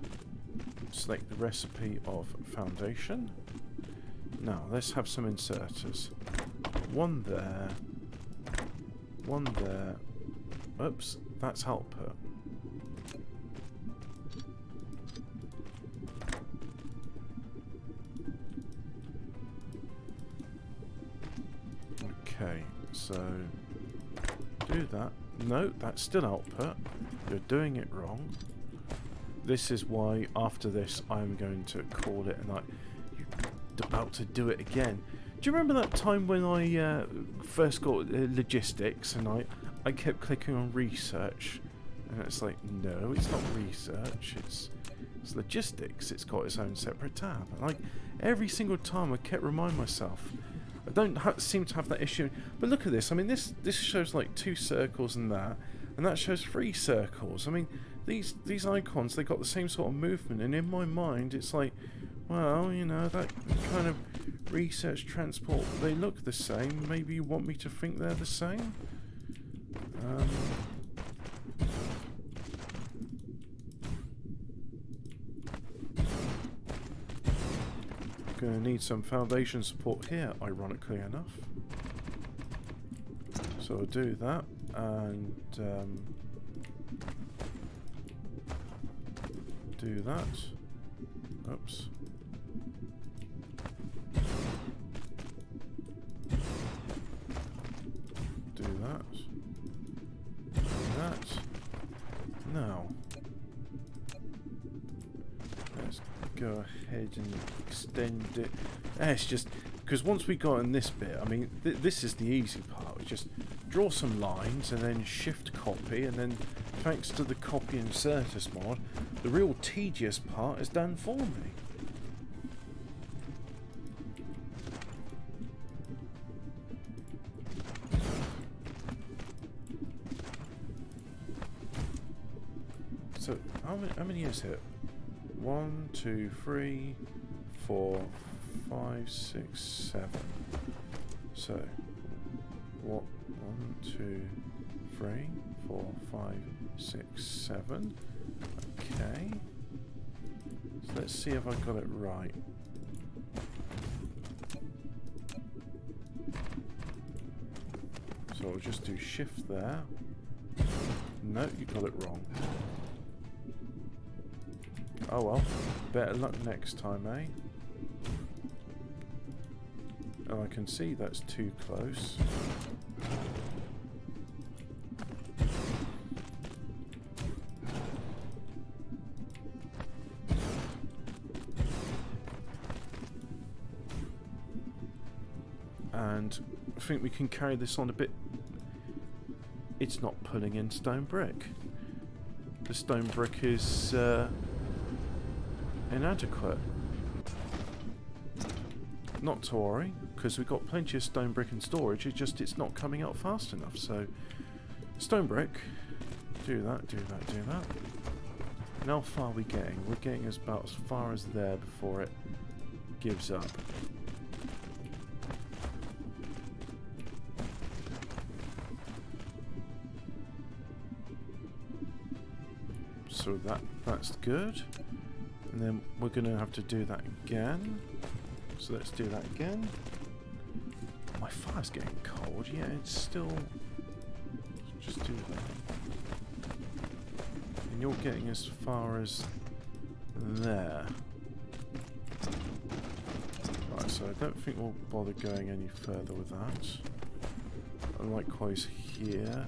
A: select the recipe of foundation. Now let's have some inserters. One there. One there. Oops, that's output. Okay, so do that. No, that's still output. You're doing it wrong. This is why after this I'm going to call it, and you're about to do it again. Do you remember that time when I first got logistics and I kept clicking on research, and it's like, no, it's not research, it's logistics. It's got its own separate tab. And like every single time I kept reminding myself. I don't seem to have that issue. But look at this. I mean, this shows like 2 circles and that shows 3 circles. I mean, these icons, they got the same sort of movement, and in my mind it's like, well, you know, that kind of research transport, they look the same. Maybe you want me to think they're the same? Gonna need some foundation support here, ironically enough. So So I'll do that, and do that. Oops. Do that. Do that. Now, let's go ahead and extend it. It's just because once we got in this bit, I mean, this is the easy part. We just draw some lines and then shift copy, and then thanks to the copy insertus mod, the real tedious part is done for me. So how many is it? 1, 2, 3, 4, 5, 6, 7. So what? 1, 2, 3, 4, 5, 6, 7. Okay. So let's see if I got it right. So I'll just do shift there. No, you got it wrong. Oh well, better luck next time, eh? Oh, I can see that's too close. And I think we can carry this on a bit. It's not pulling in stone brick. The stone brick is inadequate. Not to worry, because we've got plenty of stone brick in storage, it's not coming out fast enough. So stone brick, do that, do that, do that. And how far are we getting? We're getting about as far as there before it gives up. So that's good. And then we're going to have to do that again. So let's do that again. My fire's getting cold. Yeah, it's still... Just do that. And you're getting as far as there. Right, so I don't think we'll bother going any further with that. And likewise here.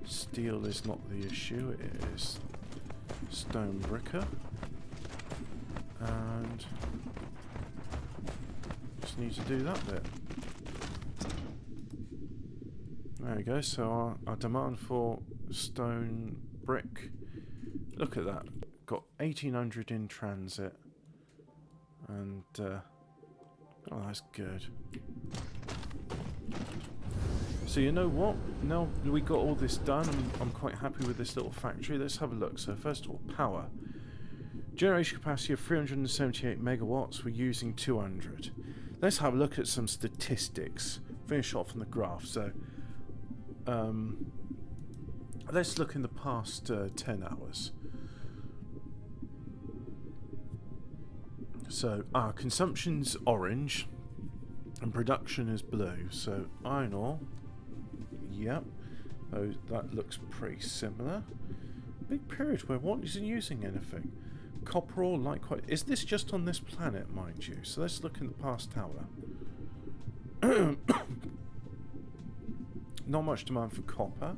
A: Steel is not the issue, it is stone bricker. And just need to do that bit. There we go, so our demand for stone brick, look at that, got 1800 in transit, and oh, that's good. So you know what, now we got all this done, I'm quite happy with this little factory. Let's have a look. So first of all, power. Generation capacity of 378 megawatts, we're using 200. Let's have a look at some statistics. Finish off on the graph. So let's look in the past 10 hours. So our consumption's orange and production is blue. So iron ore, yep, that looks pretty similar. Big period where one isn't using anything. Copper ore, likewise. Is this just on this planet, mind you? So let's look in the past hour. Not much demand for copper.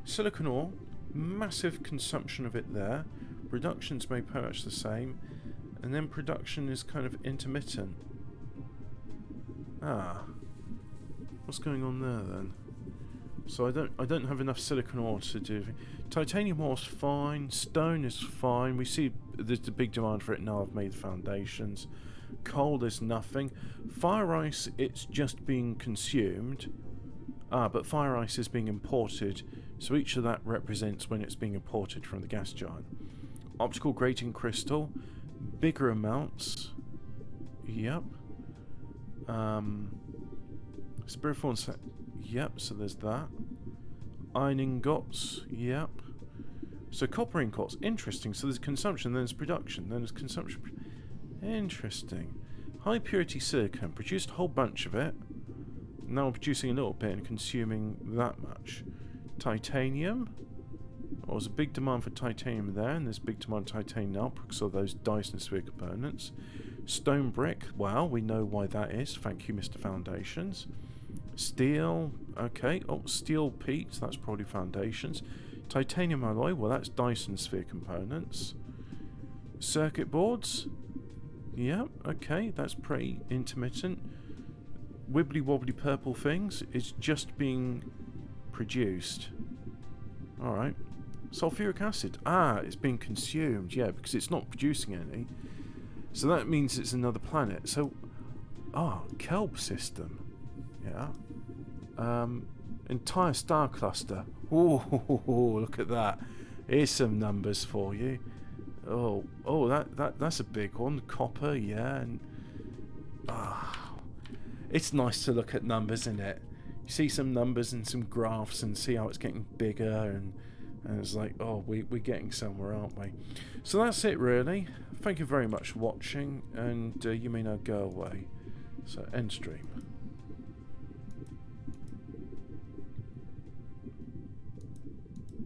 A: Silicon ore, massive consumption of it there. Production's made pretty much the same. And then production is kind of intermittent. Ah. What's going on there then? So I don't have enough silicon ore to do. Titanium ore's fine. Stone is fine. We see there's a big demand for it now. I've made the foundations. Coal, there's nothing. Fire ice, it's just being consumed. But fire ice is being imported. So each of that represents when it's being imported from the gas giant. Optical grating crystal, bigger amounts. Yep. Spiriform set. Yep, so there's that. Iron ingots, yep. So copper ingots, interesting. So there's consumption, then there's production, then there's consumption. Interesting. High purity silicon, produced a whole bunch of it. Now producing a little bit and consuming that much. Titanium. There was a big demand for titanium there, and there's big demand for titanium now because of those Dyson sphere components. Stone brick, well, we know why that is. Thank you, Mr. Foundations. Steel, okay. Oh, steel peats, that's probably foundations. Titanium alloy, well, that's Dyson sphere components. Circuit boards, yeah, okay, that's pretty intermittent. Wibbly wobbly purple things, it's just being produced. Alright. Sulfuric acid, it's being consumed, yeah, because it's not producing any. So that means it's another planet. So, kelp system, yeah. Entire star cluster. Oh, look at that. Here's some numbers for you. That's a big one. Copper, yeah, and it's nice to look at numbers, isn't it? You see some numbers and some graphs and see how it's getting bigger, and it's like, oh, we're getting somewhere, aren't we? So that's it, really. Thank you very much for watching, and you may now go away. So, end stream.